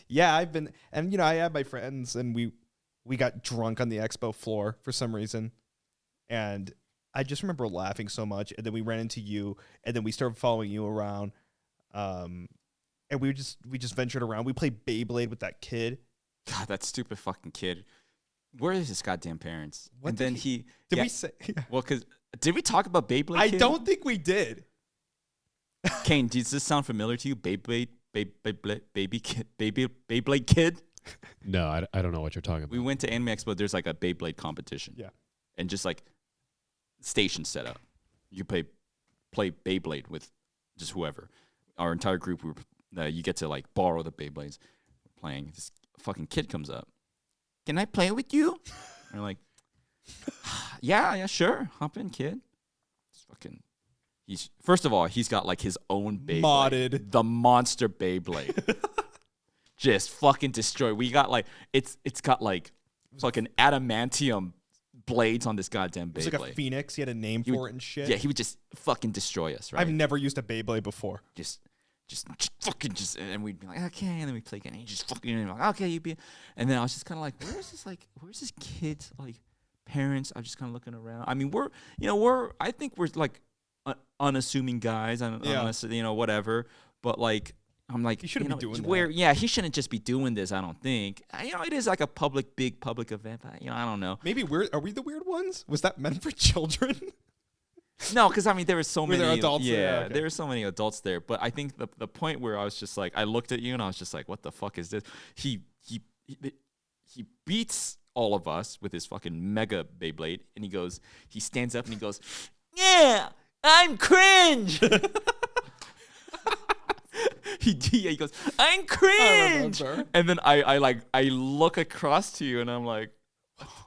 yeah, I've been. And, you know, I had my friends and we got drunk on the expo floor for some reason. And I just remember laughing so much. And then we ran into you. And then we started following you around. And we just ventured around. We played Beyblade with that kid. God, that stupid fucking kid. Where is his goddamn parents? What and did then he Did yeah, we say? well, because did we talk about Beyblade? I Kid? don't think we did. Kane, does this sound familiar to you? Beyblade Kid. No, I don't know what you're talking about. We went to Anime Expo. There's like a Beyblade competition. Yeah. And just like station set up, you play Beyblade with just whoever. Our entire group, you get to like borrow the Beyblades. We're playing. This fucking kid comes up. Can I play with you? And we're like, yeah, sure. Hop in, kid. It's fucking. First of all, he's got like his own Beyblade. Modded. The monster Beyblade. Just fucking destroy. We got like it's got like fucking adamantium blades on this goddamn Beyblade. It was like a phoenix. He had a name for it and shit. Yeah, he would just fucking destroy us, right? I've never used a Beyblade before. just fucking and we'd be like, okay, and then we'd play again, and he just fucking, and like, okay, you be, and then I was just kind of like, where's this kid's like parents? I'm just kind of looking around. I mean, I think we're like unassuming guys, and whatever, but like. I'm like, He shouldn't be doing where, that. yeah, he shouldn't just be doing this. I don't think. It is like a big public event. But, I don't know. Maybe are we the weird ones? Was that meant for children? No, because I mean, there were so many there adults there? Yeah, Okay. there were so many adults there. But I think the point where I was just like, I looked at you and I was just like, what the fuck is this? He beats all of us with his fucking mega Beyblade, and he stands up and he goes, yeah, I'm cringe. He goes, I'm cringe. remember. And then I look across to you and I'm like,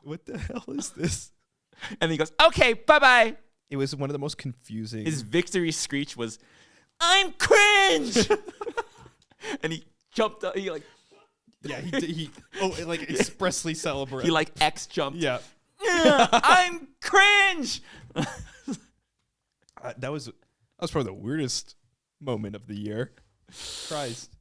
What the hell is this? and then he goes, okay, bye-bye. It was one of the most confusing. His victory screech was, I'm cringe. And he jumped up. He like like expressly celebrate. he like X jumped. yeah. Yeah, I'm cringe. That was probably the weirdest moment of the year. Christ.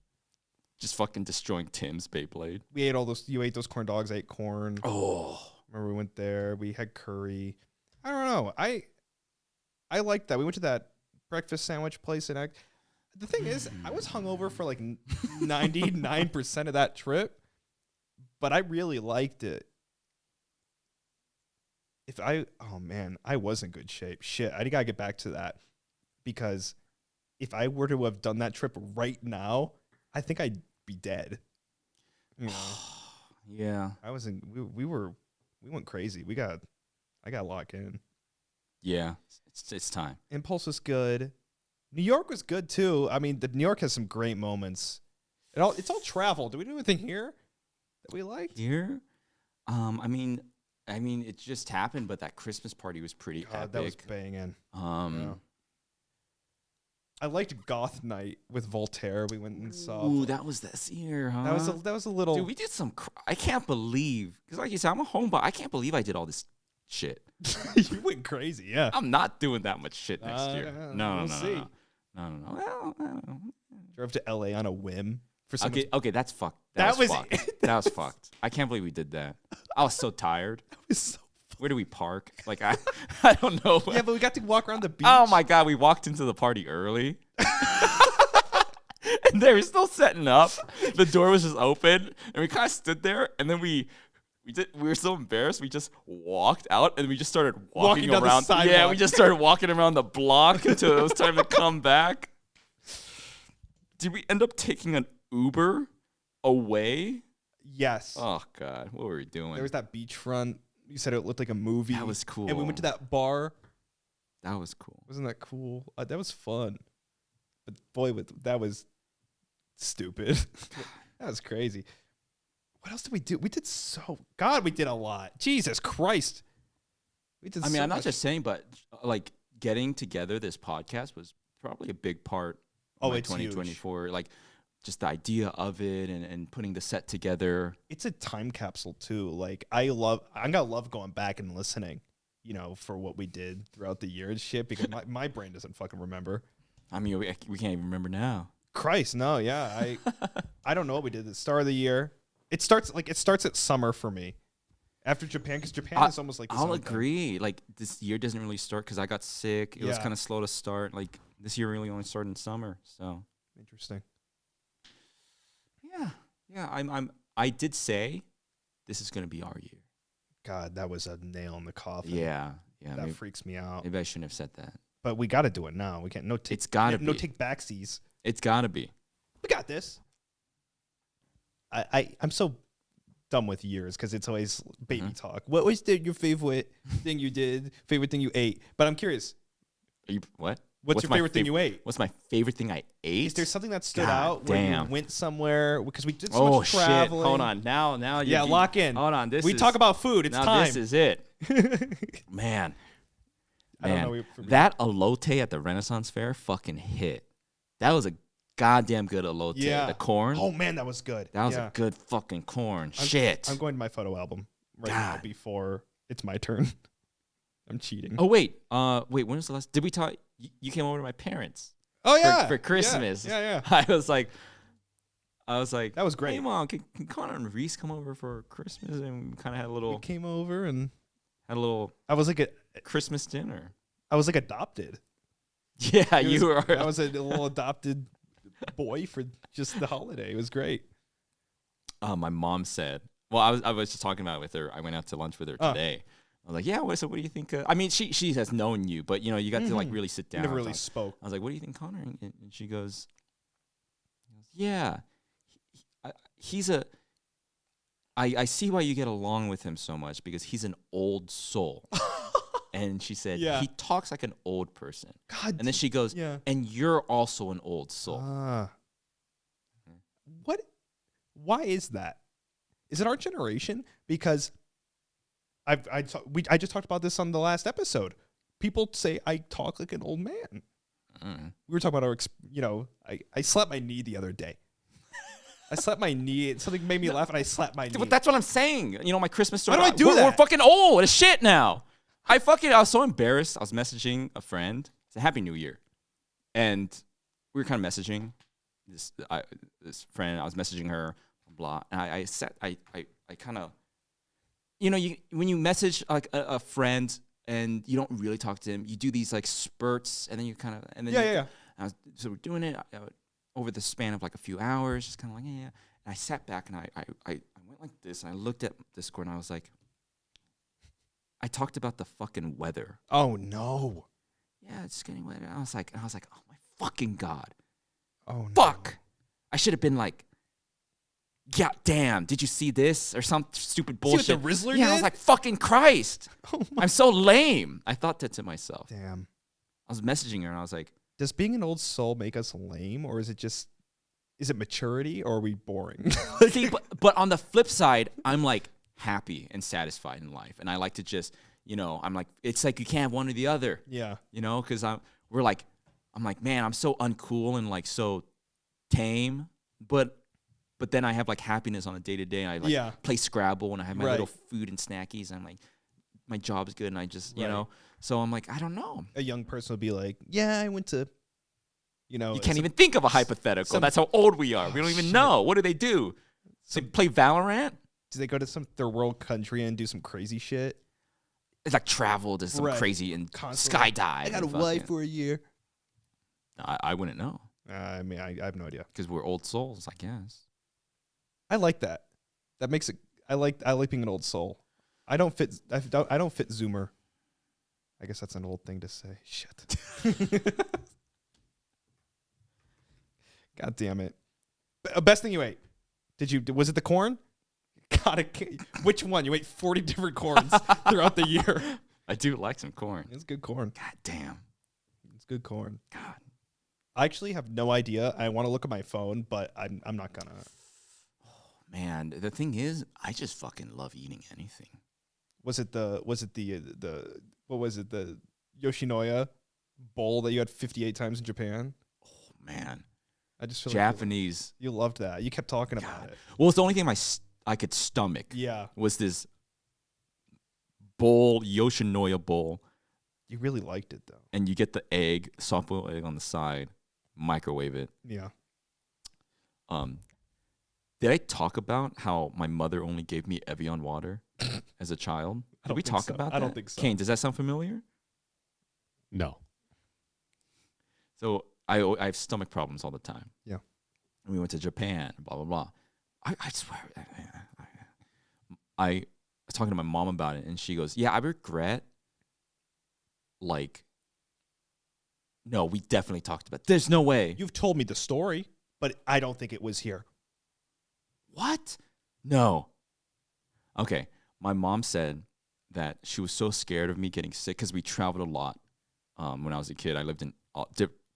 Just fucking destroying Tim's Beyblade. We ate you ate those corn dogs, I ate corn. Oh, Remember we went there, we had curry. I don't know. I liked that. We went to that breakfast sandwich place and the thing is, I was hungover for like 99% of that trip, but I really liked it. I was in good shape. Shit, I gotta get back to that because if I were to have done that trip right now, I think I'd be dead. You know, yeah. we went crazy. I got locked in. Yeah, it's time. Impulse was good. New York was good too. I mean, New York has some great moments. It's all travel. Do we do anything here that we liked? Here, I mean, it just happened, but that Christmas party was pretty epic. That was banging. Yeah. I liked Goth Night with Voltaire. We went and saw. Ooh, that was this year, huh? That was a little. Dude, we did some. I can't believe, because like you said, I'm a homebody. I can't believe I did all this shit. You went crazy, yeah. I'm not doing that much shit next year. No, we'll no, see. no, no, no, no. Well, I don't know. Drove to LA on a whim for some. Okay, that's fucked. That was fucked. it. That was fucked. I can't believe we did that. I was so tired. So Where do we park? Like I don't know. yeah, but we got to walk around the beach. Oh my god, we walked into the party early. And they were still setting up. The door was just open, and we kind of stood there, and then we were so embarrassed. We just walked out, and we just started walking down the around. sidewalk. Yeah, we just started walking around the block until it was time to come back. Did we end up taking an Uber away? Yes. Oh god, what were we doing? There was that beachfront. You said it looked like a movie. That was cool. And we went to that bar. That was cool. Wasn't that cool? That was fun. But boy, that was stupid. That was crazy. What else did we do? We did we did a lot. Jesus Christ. We did. I mean, so I'm not much. just saying, but like getting together this podcast was probably a big part of my it's huge. 2024. Like just the idea of it and putting the set together. It's a time capsule too. Like I'm gonna love going back and listening, for what we did throughout the year and shit, because my brain doesn't fucking remember. I mean, we can't even remember now. Christ, no, yeah. I don't know what we did at the start of the year. It starts at summer for me. After Japan, because Japan is almost like the I'll summer thing. agree. Like this year doesn't really start because I got sick. It was Yeah. kind of slow to start. Like this year really only started in summer. So Interesting. yeah. I did say this is gonna be our year. God, that was a nail in the coffin. Yeah. That Maybe, freaks me out. maybe I shouldn't have said that. But we got to do it now. We can't. It's gotta no be. take backsies. It's gotta be. We got this. I'm so dumb with years because it's always baby talk. What was your favorite thing you did? Favorite thing you ate? But I'm curious. Are you what? What's your my favorite thing you ate? What's my favorite thing I ate? Is there something that stood God out when damn. you went somewhere? Because we did so Oh much shit! traveling. Hold on. Now Yeah, lock in. Hold on. We talk about food. It's now time. This is it, man. I don't Man, know for me. that elote at the Renaissance Fair fucking hit. That was a goddamn good elote. Yeah. The corn. Oh man, that was good. that was Yeah. a good fucking corn. Shit. I'm going to my photo album right now God. before it's my turn. I'm cheating. Oh wait. Wait. When was the last? Did we talk? You came over to my parents Oh, yeah. for Christmas. Yeah. I was like, That was great. Hey mom, can Connor and Reese come over for Christmas? And we kind of had a We little came over and I was like Christmas dinner. adopted. Yeah, It you was- were. I was a little adopted boy for just the holiday. It was great. My mom said, well, I was just talking about it with her. I went out to lunch with her Oh. today. I was like, yeah, what do you think? I mean, she has known you, but you got to like really sit We down. never and really talk. spoke. I was like, what do you think, Connor? And she goes, yeah, he's a. I see why you get along with him so much because he's an old soul. And she said, Yeah. he talks like an old person. God. And then she goes, Yeah. and you're also an old soul. What? Why is that? Is it our generation? Because I just talked about this on the last episode. People say I talk like an old man. We were talking about I slapped my knee the other day. I slapped my knee. Something made me laugh, and I slapped my knee. But that's what I'm saying. My Christmas story. Why do I do we're that? fucking old as shit now. I was so embarrassed. I was messaging a friend. It's a Happy New Year. And we were kind of messaging this friend. I was messaging her, blah. And I kind of, when you message like a friend and you don't really talk to him, you do these like spurts and then you kind of, and then Yeah. so we're doing it over the span of like a few hours, just kind of like, yeah. And I sat back and I went like this and I looked at Discord and I was like, I talked about the fucking weather. Oh no. Yeah, it's getting wetter. I was like, oh my fucking God. Oh no. Fuck. I should have been like, yeah, damn, did you see this? Or some stupid See what the bullshit. Rizzler yeah, I did? was like, fucking Christ. Oh my. I'm so lame. I thought that to myself. Damn. I was messaging her and I was like, Does being an old soul make us lame, or is it maturity, or are we boring? see, but on the flip side, I'm like happy and satisfied in life. And I like to just, I'm like, it's like you can't have one or the other. Yeah. Because I'm like, man, I'm so uncool and like so tame, but then I have like happiness on a day to day. I like Yeah. play Scrabble and I have my Right. little food and snackies. And I'm like, my job's good, and I just you Right. know. So I'm like, I don't know. A young person would be like, yeah, I went to, You can't even think of a hypothetical. That's how old we are. We don't even know. What do? They play Valorant. Do they go to some third world country and do some crazy shit? It's like travel to some Right. crazy and Constantly. skydive. I got a and wife fucking- for a year. I wouldn't know I mean, I have no idea. because we're old souls, I guess. I like that. That makes it. I like being an old soul. I don't fit Zoomer. I guess that's an old thing to say. Shit. God damn it. Best thing you ate? Was it the corn? God, which one? You ate 40 different corns throughout the year. I do like some corn. It's good corn. God damn. It's good corn. God. I actually have no idea. I want to look at my phone, but I'm not gonna. Man, the thing is, I just fucking love eating anything. Was it the Yoshinoya bowl that you had 58 times in Japan? Oh, man. I just feel Japanese. like you loved that. You kept talking about it. Well, it's the only thing I could stomach Yeah. was this bowl, Yoshinoya bowl, You really liked it though. and you get the egg, soft-boiled egg on the side, microwave it. Yeah. Did I talk about how my mother only gave me Evian water as a child? Did don't we think talk so. about that? I don't think so. Kane, does that sound familiar? No. So I have stomach problems all the time. Yeah. And we went to Japan, blah, blah, blah. I swear. I was talking to my mom about it, and she goes, yeah, I regret, no, we definitely talked about it. There's no way. You've told me the story, but I don't think it was here. What? No. Okay. My mom said that she was so scared of me getting sick because we traveled a lot. When I was a kid, I lived in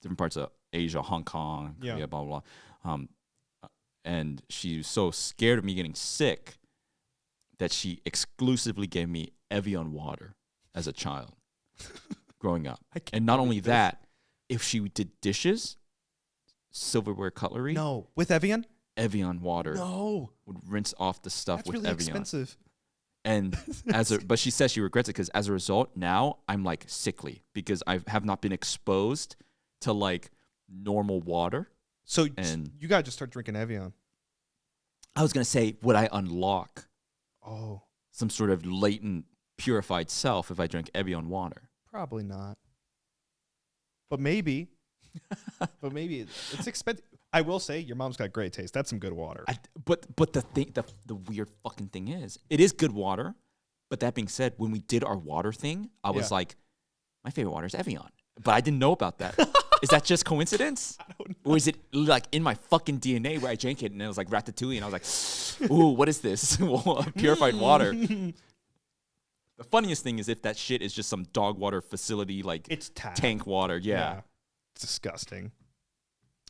different parts of Asia, Hong Kong, Yeah. Korea, blah, blah, blah. And she was so scared of me getting sick that she exclusively gave me Evian water as a child growing up. And not only that, if she did dishes, silverware cutlery, No, with Evian? Evian water No, would rinse off the stuff that's with really Evian. expensive. And but she says she regrets it because as a result, now I'm like sickly because I have not been exposed to like normal water. So And- you gotta just start drinking Evian. I was gonna say, would I unlock Oh, some sort of latent purified self if I drank Evian water? probably not. But maybe. It's expensive. I will say your mom's got great taste. That's some good water. But the weird fucking thing is, it is good water. But that being said, when we did our water thing, I was Yeah. like, my favorite water is Evian. But I didn't know about that. Is that just coincidence? I don't know. Or is it like in my fucking DNA where I drank it and it was like ratatouille and I was like, ooh, what is this? Purified water. The funniest thing is if that shit is just some dog water facility, like It's tap. tank water. Yeah. It's disgusting.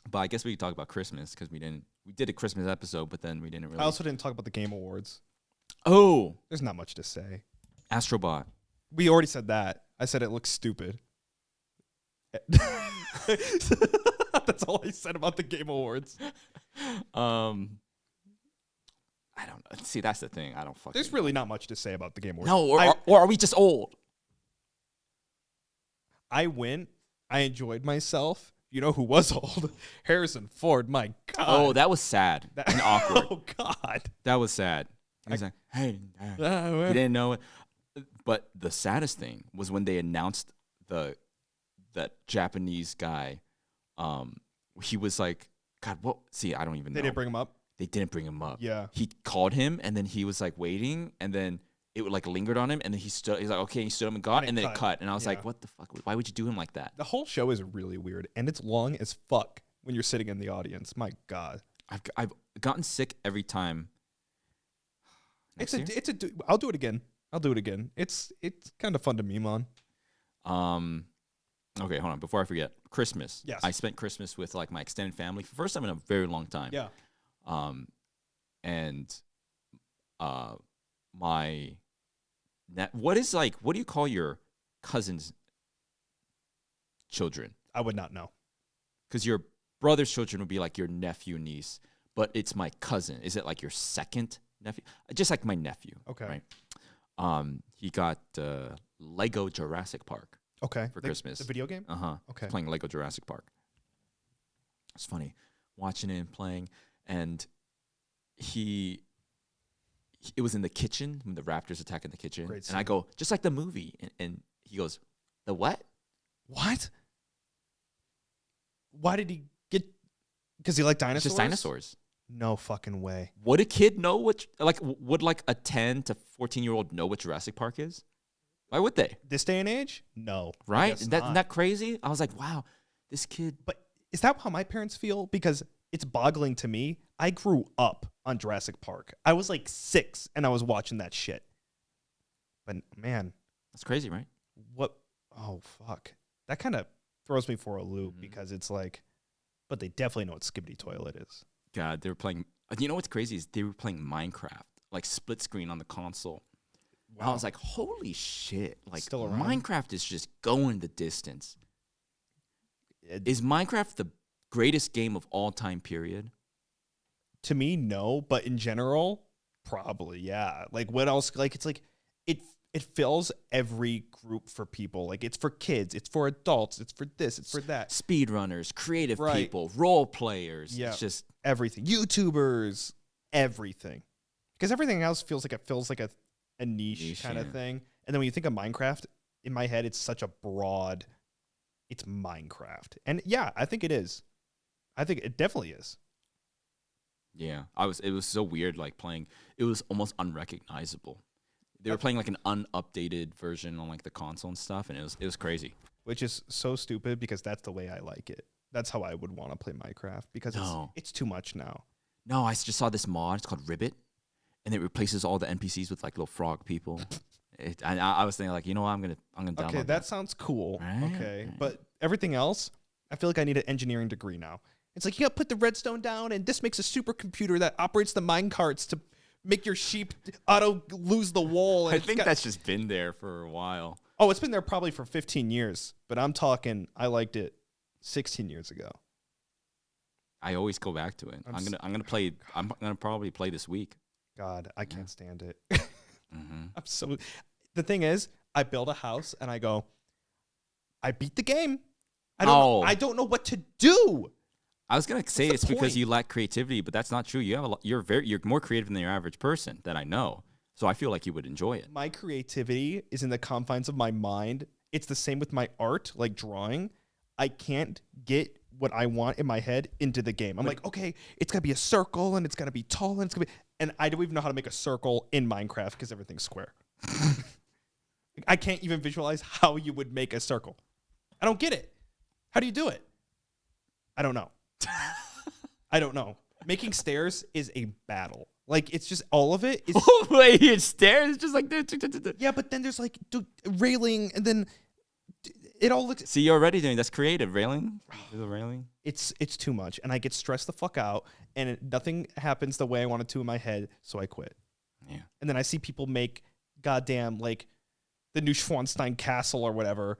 But I guess we could talk about Christmas because we did a Christmas episode, but then we didn't really. I also didn't talk about the Game Awards. Oh, There's not much to say. Astrobot. We already said that. I said it looks stupid. That's all I said about the Game Awards. I don't know. See, that's the thing. I don't fucking. There's really not much to say about the Game Awards. No, or are we just old? I went. I enjoyed myself. You know who was old? Harrison Ford. My God. Oh, that was sad and awkward. Oh God. That was sad. He was like, hey, he didn't know it. But the saddest thing was when they announced that Japanese guy. He was like, God, what? See, I don't even know. They didn't bring him up. They didn't bring him up. Yeah. He called him, and then he was like waiting, and then it would like lingered on him, and then he stood. He's like, okay, he stood up and got, and then it cut. And I was like, Yeah. what the fuck? Why would you do him like that? The whole show is really weird, and it's long as fuck when you're sitting in the audience. My God. I've gotten sick every time. Next year? I'll do it again. I'll do it again. It's kind of fun to meme on. Okay, hold on. Before I forget, Christmas. Yes. I spent Christmas with like my extended family for the first time in a very long time. Yeah. And my what do you call your cousin's children? I would not know. Because your brother's children would be like your nephew, niece, but it's my cousin. Is it like your second nephew? Just like my nephew. Okay. Right. He got Lego Jurassic Park Okay. for Christmas. The video game? Okay. Playing Lego Jurassic Park. It's funny watching it and playing, and it was in the kitchen when the raptors attack in the kitchen, Great and I scene. go just like the movie, and he goes, the what? What? Why did he get? Because he liked It's dinosaurs. just dinosaurs. No fucking way. Would a kid know what? Would like a 10 to 14-year-old know what Jurassic Park is? Why would they? This day and age? No. I Right? guess Isn't not. that crazy? I was like, wow, this kid. But is that how my parents feel? Because it's boggling to me. I grew up on Jurassic Park. I was like 6 and I was watching that shit. But man, That's crazy, right? what? Oh, fuck. That kind of throws me for a loop Mhm. because it's like, but they definitely know what Skibbity Toilet is. God, they were playing. You know what's crazy is they were playing Minecraft, like split screen on the console. I was like, holy shit! Like Still around? Minecraft is just going the distance. It- Is Minecraft the greatest game of all time? Period. To me, no, but in general, probably, yeah. Like what else? Like it's like it fills every group for people. Like it's for kids, it's for adults, it's for this, it's for that. Speedrunners, creative Right. people, role players. Yeah. It's just Everything. YouTubers, everything. Because everything else feels like a niche kind of yeah. thing. And then when you think of Minecraft, in my head, it's such a broad. It's Minecraft, and yeah, I think it is. I think it definitely is. yeah. It was so weird. Like playing, it was almost unrecognizable. They were playing like an unupdated version on like the console and stuff, and it was crazy. Which is so stupid because that's the way I like it. That's how I would want to play Minecraft because No. it's too much now. No, I just saw this mod. It's called Ribbit, and it replaces all the NPCs with like little frog people. And I was thinking like, you know what, I'm gonna download Okay, that. that sounds cool. Right, Okay, right. but everything else, I feel like I need an engineering degree now. It's like you got to put the redstone down, and this makes a supercomputer that operates the mine carts to make your sheep auto lose the wool. And I it's think got- that's just been there for a while. Oh, it's been there probably for 15 years, but I'm talking I liked it 16 years ago. I always go back to it. I'm gonna probably play this week. God, I can't stand it. Mm-hmm. I'm so. The thing is, I build a house and I go, I beat the game. I don't know what to do. I was gonna say the it's because point? you lack creativity, but that's not true. You have you're more creative than your average person that I know. So I feel like you would enjoy it. My creativity is in the confines of my mind. It's the same with my art, like drawing. I can't get what I want in my head into the game. I'm like, okay, it's gotta be a circle and it's gotta be tall and it's gonna be, and I don't even know how to make a circle in Minecraft because everything's square. I can't even visualize how you would make a circle. I don't get it. How do you do it? I don't know. I don't know. Making stairs is a battle. Like it's just all of it is. Oh wait, it's stairs. It's just like Yeah, but then there's like railing, and then it all looks. See, you're already doing that's creative. Railing, the railing. It's too much, and I get stressed the fuck out, and nothing happens the way I want it to in my head, so I quit. Yeah. And then I see people make goddamn like the Neuschwanstein Castle or whatever,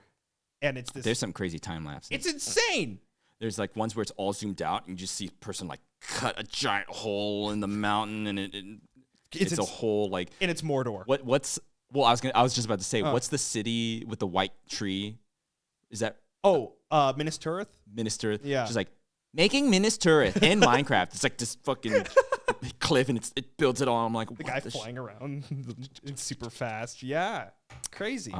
and it's this. There's some crazy time lapse. It's insane. There's like ones where it's all zoomed out and you just see a person like cut a giant hole in the mountain and it's a whole like And it's Mordor. what's well I was just about to say what's the city with the white tree? Is that Oh, Minas Tirith. Minister? Yeah. She's like making Minas Tirith in Minecraft. It's like this fucking cliff and it builds it all. I'm like The what guy the flying around it's super fast. Yeah, crazy.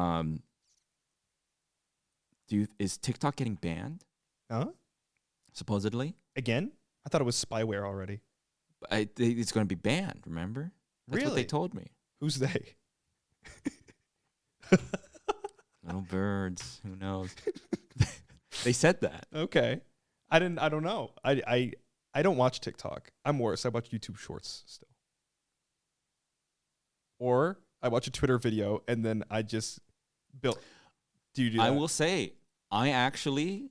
Is TikTok getting banned? Huh? Supposedly, Again? I thought it was spyware already. it's going to be banned. Remember? That's what they Really? told me. Who's they? Little birds. Who knows? They said that. Okay. I don't know. I don't watch TikTok. I'm worse. I watch YouTube Shorts still. Or I watch a Twitter video and then I just build. Do you do that? I will say, I actually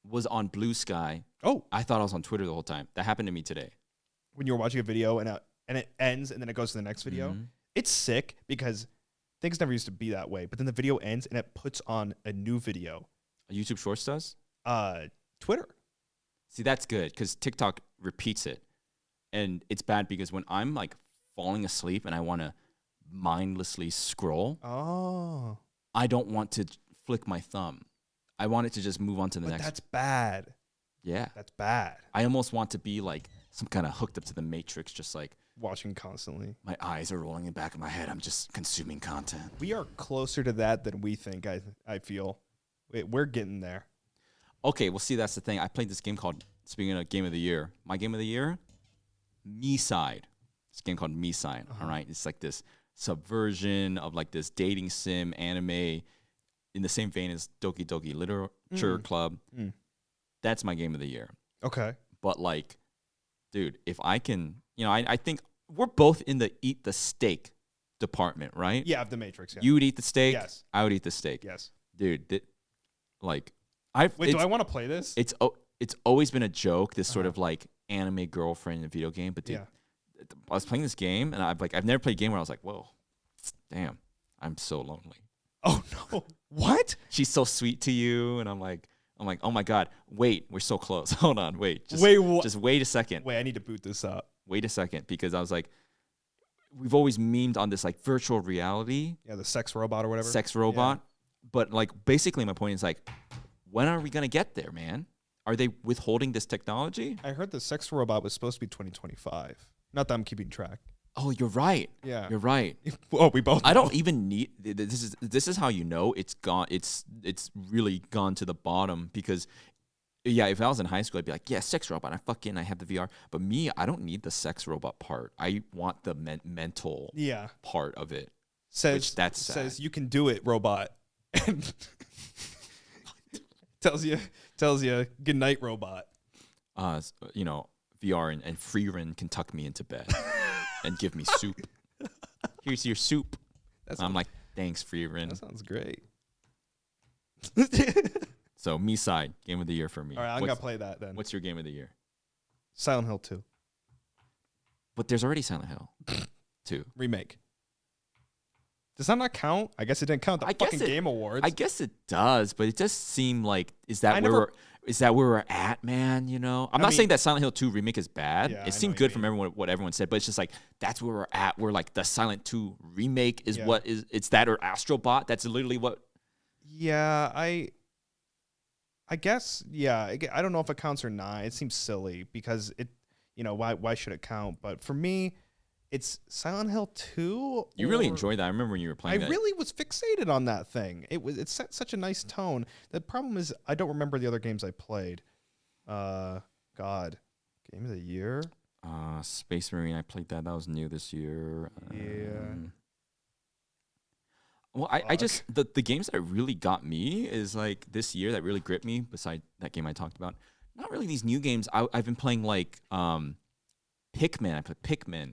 was on Blue Sky. Oh, I thought I was on Twitter the whole time. That happened to me today. when you're watching a video and it ends and then it goes to the next video. Mhm. It's sick because things never used to be that way. But then the video ends and it puts on a new video. YouTube Shorts does? Twitter. See, that's good because TikTok repeats it. And it's bad because when I'm like falling asleep and I want to mindlessly scroll. Oh, I don't want to flick my thumb. I want it to just move on to the but next. that's bad. Yeah. That's bad. I almost want to be like some kind of hooked up to the matrix, just like Watching constantly. my eyes are rolling in the back of my head. I'm just consuming content. We are closer to that than we think. I feel. We're getting there. Okay, well, see, that's the thing. I played this game called, speaking of Game of the Year, my Game of the Year, Me Side. It's a game called Me Side, all right? It's like this subversion of like this dating sim anime in the same vein as Doki Doki Literature Club. That's my Game of the Year. Okay. But like, dude, if I can, I think we're both in the eat the steak department, right? Yeah, of the Matrix. Yeah. You would eat the steak. Yes. I would eat the steak. Yes. Dude, Wait, do I want to play this? It's always been a joke, this sort of like anime girlfriend in a video game. But dude, I was playing this game and I've never played a game where I was like, whoa, damn, I'm so lonely. Oh no! What? She's so sweet to you, and I'm like, oh my god, wait, we're so close. Hold on, wait, just wait a second. Wait, I need to boot this up. Wait a second, because I was like, we've always memed on this like virtual reality, Yeah, the sex robot or whatever. sex robot, but like basically my point is like, when are we gonna get there, man? Are they withholding this technology? I heard the sex robot was supposed to be 2025. Not that I'm keeping track. Oh, you're right. Yeah. You're right. Oh, we both. I don't even need this is how you know it's gone. It's really gone to the bottom because if I was in high school, I'd be like, yeah, sex robot. I have the VR. But me, I don't need the sex robot part. I want the mental part of it. Says that's sad. says you can do it, robot. And tells you good night, robot. VR and Freerin can tuck me into bed and give me soup. Here's your soup. I'm like, thanks, Freerin. That sounds great. So, me side, Game of the Year for me. All right, I'm going to play that then. What's your Game of the Year? Silent Hill 2. But there's already Silent Hill 2. Remake. Does that not count? I guess it didn't count. The fucking Game Awards. I guess it does, but it does seem like, is that where we're at, man? I'm not saying that Silent Hill 2 remake is bad. Yeah, it seemed good from what everyone said, but it's just like, that's where we're at. We're like, the Silent 2 remake is what is, it's that or Astrobot. That's literally what. Yeah, I guess, I don't know if it counts or not. It seems silly because it, why should it count? But for me, it's Silent Hill 2. You really enjoyed that. I remember when you were playing that. I really was fixated on that thing. It set such a nice tone. The problem is I don't remember the other games I played. God. Game of the Year? Space Marine, I played that. That was new this year. Yeah. Well, I just, the games that really got me is like this year that really gripped me, besides that game I talked about. Not really these new games. I've been playing like Pikmin. I played Pikmin.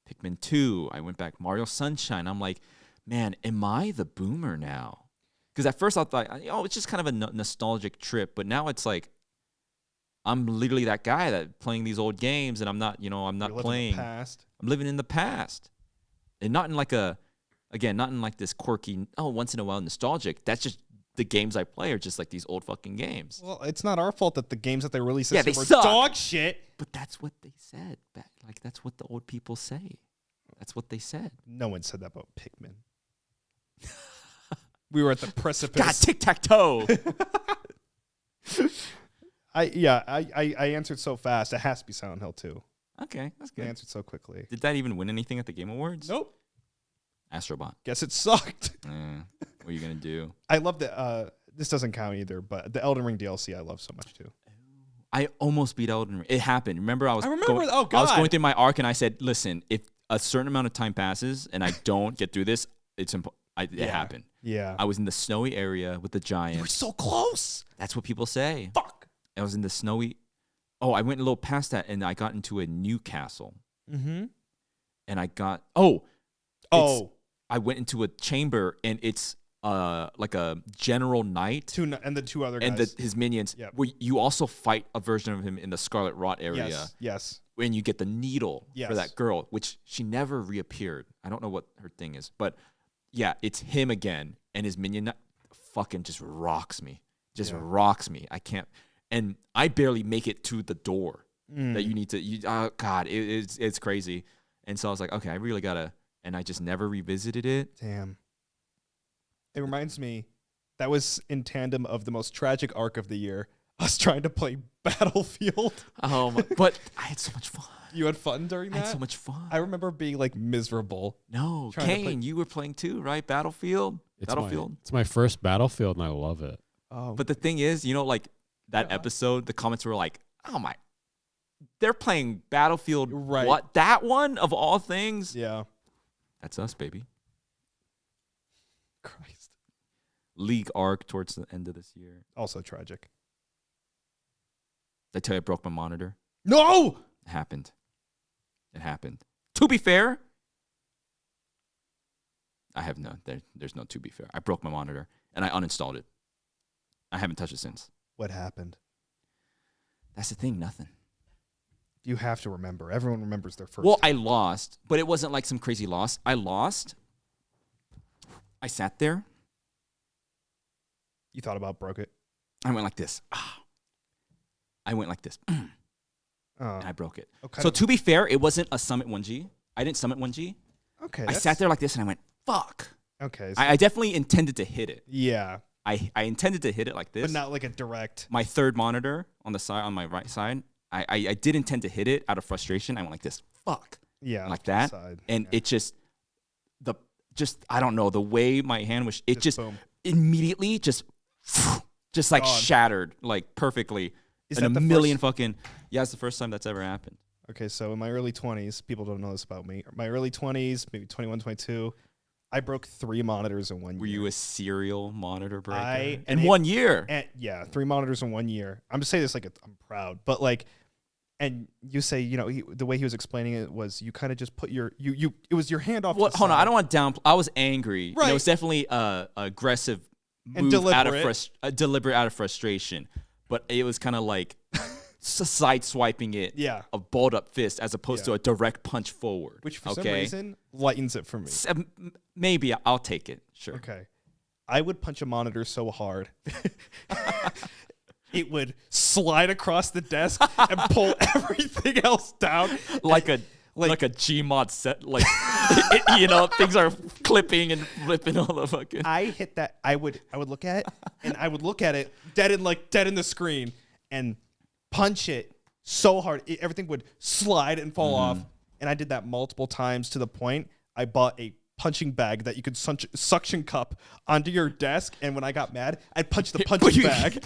Pikmin 2. I went back. Mario Sunshine. I'm like, man, am I the boomer now? Because at first I thought, it's just kind of a nostalgic trip. But now it's like, I'm literally that guy that playing these old games, and I'm not playing. Past. I'm living in the past, and not in like not in like this quirky, once in a while nostalgic. That's just the games I play are just like these old fucking games. Well, it's not our fault that the games that they released this they year were suck. dog shit. But that's what they said. Like, that's what the old people say. That's what they said. No one said that about Pikmin. We were at the precipice. God, tic-tac-toe. I answered so fast. It has to be Silent Hill 2. Okay, that's I good. answered so quickly. Did that even win anything at the Game Awards? Nope. Astrobot. Guess it sucked. What are you going to do? I love that. This doesn't count either, but the Elden Ring DLC I love so much too. I almost beat Elden Ring. It happened. Remember, I was oh, God. I was going through my arc, and I said, listen, if a certain amount of time passes and I don't get through this, it happened. Yeah. I was in the snowy area with the giants. You were so close. That's what people say. Fuck. I was in the snowy. Oh, I went a little past that, and I got into a new castle. Mm-hmm. And I got I went into a chamber, and it's like a general knight. And the two other guys. And his minions. Yep. Where you also fight a version of him in the Scarlet Rot area. Yes. When you get the needle for Yes. that girl, which she never reappeared. I don't know what her thing is. But yeah, it's him again. And his minion fucking just rocks me. Rocks me. I can't. And I barely make it to the door that you need to. God, it's crazy. And so I was like, okay, I really gotta and I just never revisited it. Damn. It reminds me, that was in tandem of the most tragic arc of the year. Us trying to play Battlefield. But I had so much fun. You had fun during I that? had so much fun. I remember being like miserable. No, trying to play- Kane, you were playing too, right? Battlefield. It's my first Battlefield, and I love it. Oh, But the thing is, like that episode, the comments were like, "Oh my, they're playing Battlefield. Right. What, that one of all things? yeah. That's us, baby." Christ. League arc towards the end of this year. Also tragic. Did I tell you I broke my monitor? No! It happened. It happened. To be fair, I have there's no to be fair. I broke my monitor and I uninstalled it. I haven't touched it since. What happened? That's the thing, nothing. You have to remember. Everyone remembers their first. Well, I lost, but it wasn't like some crazy loss. I lost. I sat there. You thought about broke it. I went like this. I went like this. And I broke it. Okay. So to be fair, it wasn't a Summit 1G. I didn't Summit 1G. Okay. I sat there like this and I went, fuck. Okay. I definitely intended to hit it. yeah. I intended to hit it like this. But not like a direct. My third monitor on the side, on my right side, I did intend to hit it out of frustration. I went like this, fuck. Yeah. Like that. Side. And yeah. it I don't know, the way my hand was, it just boom. immediately just like Gone. shattered, like perfectly. Is in that a the million first- fucking, yeah, it's the first time that's ever happened. Okay, so in my early 20s, people don't know this about me. My early 20s, maybe 21, 22, I broke 3 monitors in 1 year. Were you a serial monitor breaker? and in it- 1 year? And, yeah, 3 monitors in 1 year. I'm just saying this like I'm proud, but like, and you say, the way he was explaining it was you kind of just put your, it was your hand off. Well, to the hold on, side. I don't want to down. I was angry. Right. It was definitely aggressive And move out of deliberate. deliberate out of frustration, but it was kind of like side swiping it. Yeah. A balled up fist as opposed to a direct punch forward. Which for some reason lightens it for me. Maybe I'll take it. Sure. Okay. I would punch a monitor so hard. It would slide across the desk and pull everything else down. Like a Gmod set, like things are clipping and flipping all the fucking. I hit that. I would look at it, and I would look at it dead in the screen, and punch it so hard everything would slide and fall off. And I did that multiple times to the point I bought a punching bag that you could suction cup onto your desk. And when I got mad, I'd punch the punching bag.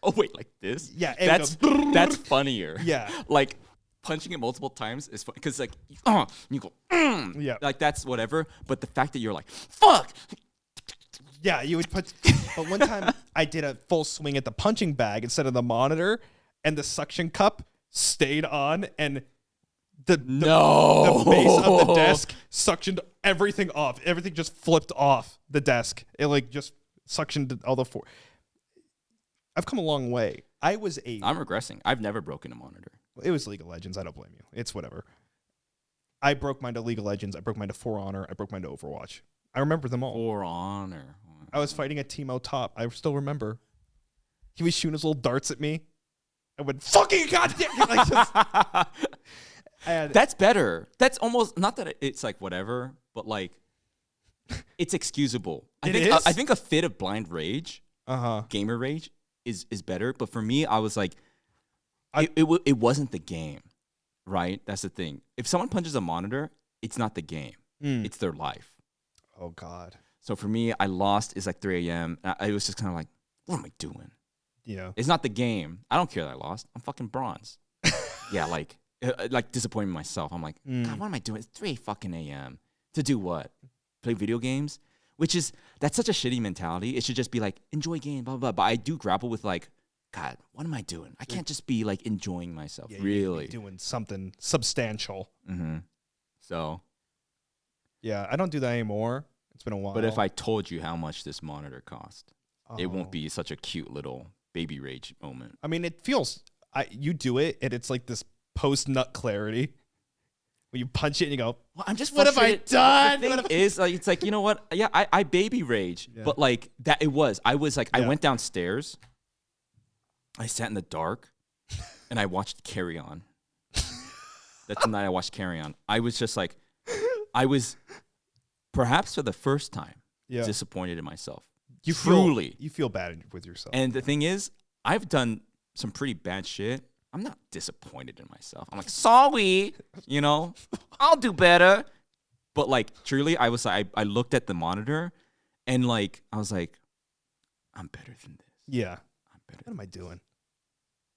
Oh wait, like this? Yeah, it would that's funnier. Yeah. Like punching it multiple times is fun because like you go Yeah. like that's whatever. But the fact that you're like fuck. Yeah, you would put. But one time I did a full swing at the punching bag instead of the monitor, and the suction cup stayed on, and the base of the desk suctioned everything off. Everything just flipped off the desk. It like just suctioned all the 4. I've come a long way. I'm regressing. I've never broken a monitor. It was League of Legends. I don't blame you. It's whatever. I broke mine to League of Legends. I broke mine to For Honor. I broke mine to Overwatch. I remember them all. For Honor. I was fighting a Teemo top. I still remember. He was shooting his little darts at me. I went, fucking goddamn. Like just, That's better. That's almost not that it's like whatever, but like it's excusable. I think a fit of blind rage, gamer rage, is better. But for me, I was like, it wasn't the game, right? That's the thing. If someone punches a monitor, it's not the game. It's their life. Oh God. So for me, I lost. It's like 3 a.m. I was just kind of like, what am I doing? Yeah. It's not the game. I don't care that I lost. I'm fucking bronze. Yeah, like disappointing myself. I'm like, God, what am I doing? It's 3 fucking a.m. To do what? Play video games? That's such a shitty mentality. It should just be like, enjoy game, blah, blah, blah. But I do grapple with like, God, what am I doing? I can't just be like enjoying myself. Yeah, really. you're doing something substantial. Mm-hmm. So. Yeah, I don't do that anymore. It's been a while. But if I told you how much this monitor cost, it Oh. won't be such a cute little baby rage moment. I mean, it feels. You do it, and it's like this post-nut clarity. When you punch it and you go, Well, I'm just what have I frustrated. done? The thing is, like, it's like, you know what? Yeah, I baby rage, but like that, I was like, I went downstairs, I sat in the dark, and I watched Carry On. That's the night I watched Carry On. I was just like, I was perhaps for the first time, Yeah. disappointed in myself. You Truly. you feel bad with yourself. And the thing is, I've done some pretty bad shit. I'm not disappointed in myself. I'm like, sorry, you know, I'll do better. But like, truly, I was like, I looked at the monitor, and like, I was like, I'm better than this. yeah. I'm better. What am I doing?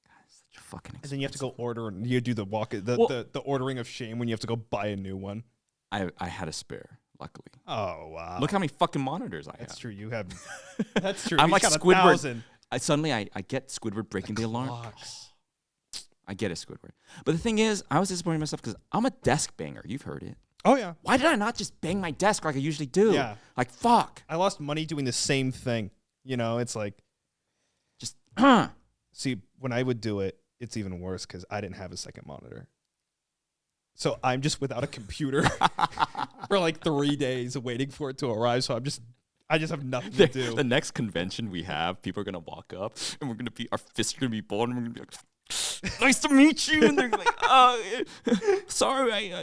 God, it's such a fucking. And then you have to go order, and you do the the ordering of shame when you have to go buy a new one. I had a spare, luckily. Oh wow! Look how many fucking monitors I have. That's true. You have. That's true. I'm You like got Squidward. 1,000. I get Squidward breaking the alarm. Clocks. I get it, Squidward. But the thing is, I was disappointed in myself because I'm a desk banger. You've heard it. Oh yeah. Why did I not just bang my desk like I usually do? Yeah. Like, fuck. I lost money doing the same thing. You know, it's like, Just, see, when I would do it, it's even worse because I didn't have a second monitor. So I'm just without a computer for like 3 days waiting for it to arrive. So I just have nothing to do. The next convention we have, people are going to walk up and our fists are going to be balled and we're going to be like, nice to meet you. And they're like, sorry,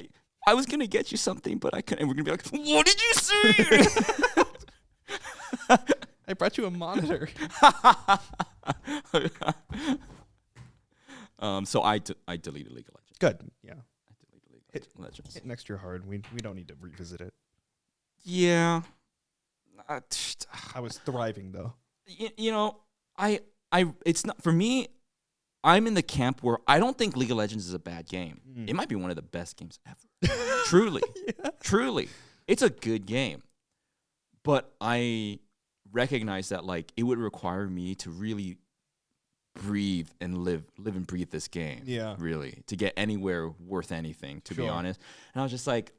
I was going to get you something, but I couldn't. And we're going to be like, what did you say? I brought you a monitor. So I deleted League of Legends. Good. Yeah. I deleted League of Legends. Hit next year hard. We don't need to revisit it. Yeah. I was thriving though. You know, it's not for me. I'm in the camp where I don't think League of Legends is a bad game. It might be one of the best games ever. Truly, it's a good game. But I recognize that like it would require me to really breathe and live and breathe this game. Yeah. Really, to get anywhere worth anything, to be Sure. honest. And I was just like,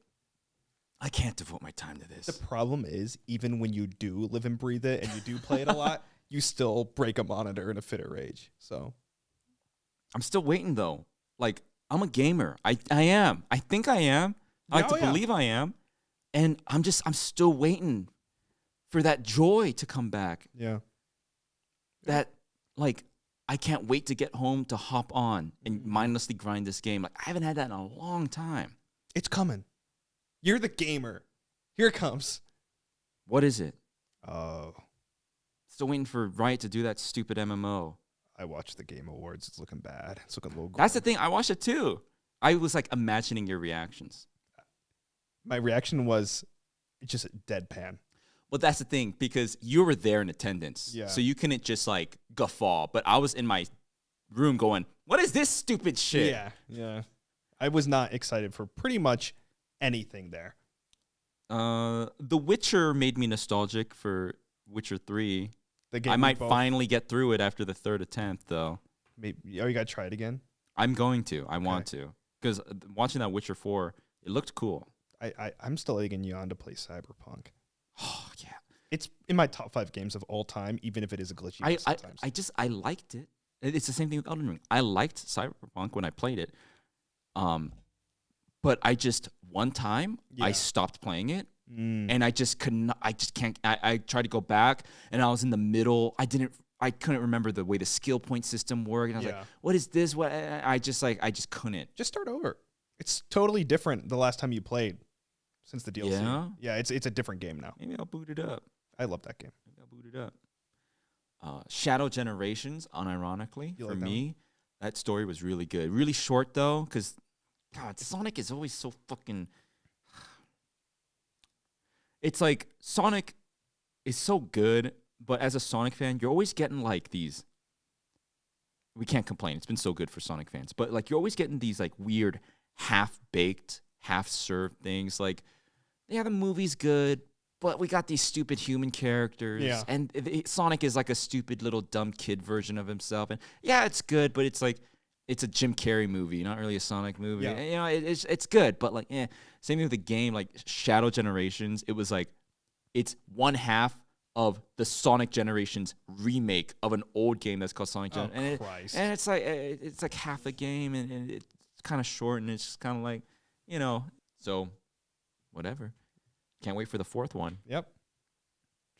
I can't devote my time to this. The problem is, even when you do live and breathe it and you do play it a lot, you still break a monitor in a fit of rage. So I'm still waiting though. Like, I'm a gamer. I am. I think I am. I like Oh, to yeah. believe I am. And I'm still waiting for that joy to come back. yeah. That like I can't wait to get home to hop on and mindlessly grind this game. Like, I haven't had that in a long time. It's coming. You're the gamer. Here it comes. What is it? Oh, Still waiting for Riot to do that stupid MMO. I watched the Game Awards. It's looking bad. It's looking a little. That's the grim. thing. I watched it too. I was like imagining your reactions. My reaction was just deadpan. Well, that's the thing, because you were there in attendance. Yeah. So you couldn't just like guffaw. But I was in my room going, what is this stupid shit? Yeah, yeah. I was not excited for pretty much anything there. The Witcher made me nostalgic for Witcher 3. The game I we might both- finally get through it after the third attempt, though. Maybe, oh, you gotta try it again. I'm going to. I want to. Because watching that Witcher 4, it looked cool. I'm still egging you on to play Cyberpunk. Oh, yeah. It's in my top 5 games of all time, even if it is a glitchy. I sometimes. I liked it. It's the same thing with Elden Ring. I liked Cyberpunk when I played it. But I just, one time, I Yeah. stopped playing it. Mm. And I just couldn't. I just can't. I tried to go back, and I was in the middle. I couldn't remember the way the skill point system worked. And I was Yeah. like, "What is this? What?" I just couldn't. Just start over. It's totally different the last time you played since the DLC. Yeah? Yeah, it's a different game now. Maybe I'll boot it up. I love that game. Maybe I'll boot it up. Shadow Generations, unironically, You for like that me, that story was really good. Really short though, because God, Sonic is always so fucking. It's like Sonic is so good, but as a Sonic fan, you're always getting like these. We can't complain. It's been so good for Sonic fans, but like you're always getting these like weird, half-baked, half-served things. Like, yeah, the movie's good, but we got these stupid human characters, Yeah. and Sonic is like a stupid little dumb kid version of himself. And yeah, it's good, but it's like it's a Jim Carrey movie, not really a Sonic movie. Yeah. You know, it's good, but like, Same thing with the game, like Shadow Generations. It was like it's one half of the Sonic Generations remake of an old game that's called Sonic Oh, Generations. Christ. And it's like half a game, and it's kind of short, and it's just kind of like, so whatever. Can't wait for the fourth one. Yep.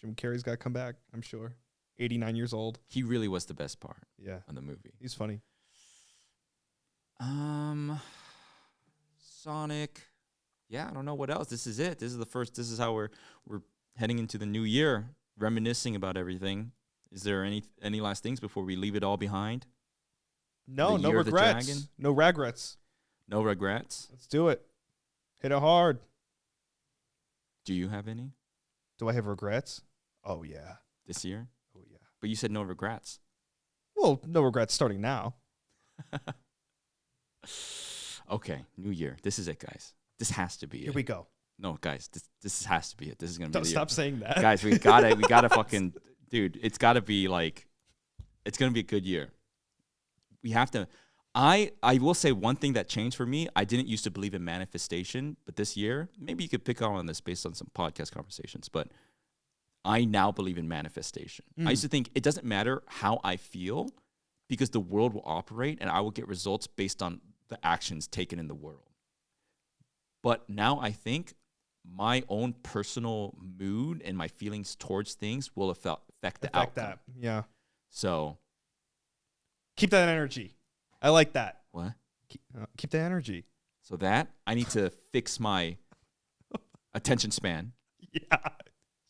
Jim Carrey's got to come back, I'm sure. 89 years old. He really was the best part Yeah. of the movie. He's funny. Sonic. yeah, I don't know what else. This is it. This is the first. This is how we're heading into the new year, reminiscing about everything. Is there any last things before we leave it all behind? No, The no year of the regrets. dragon? No regrets. No regrets. Let's do it. Hit it hard. Do you have any Do I have regrets? Oh, yeah. this year? Oh, yeah. But you said no regrets. Well, no regrets starting now. Okay, new year. This is it, guys. This has to be Here it. we go. No, guys, this has to be it. This is gonna be Don't the stop year. saying that. Guys, we gotta fucking, dude. It's gotta be like, it's gonna be a good year. We have to. I will say one thing that changed for me. I didn't used to believe in manifestation, but this year, maybe you could pick up on this based on some podcast conversations. But I now believe in manifestation. I used to think it doesn't matter how I feel because the world will operate and I will get results based on the actions taken in the world. But now I think my own personal mood and my feelings towards things will affect the outcome. that. Yeah. So, Keep that energy. I like that. what? Keep that energy. So that I need to fix my attention span. Yeah.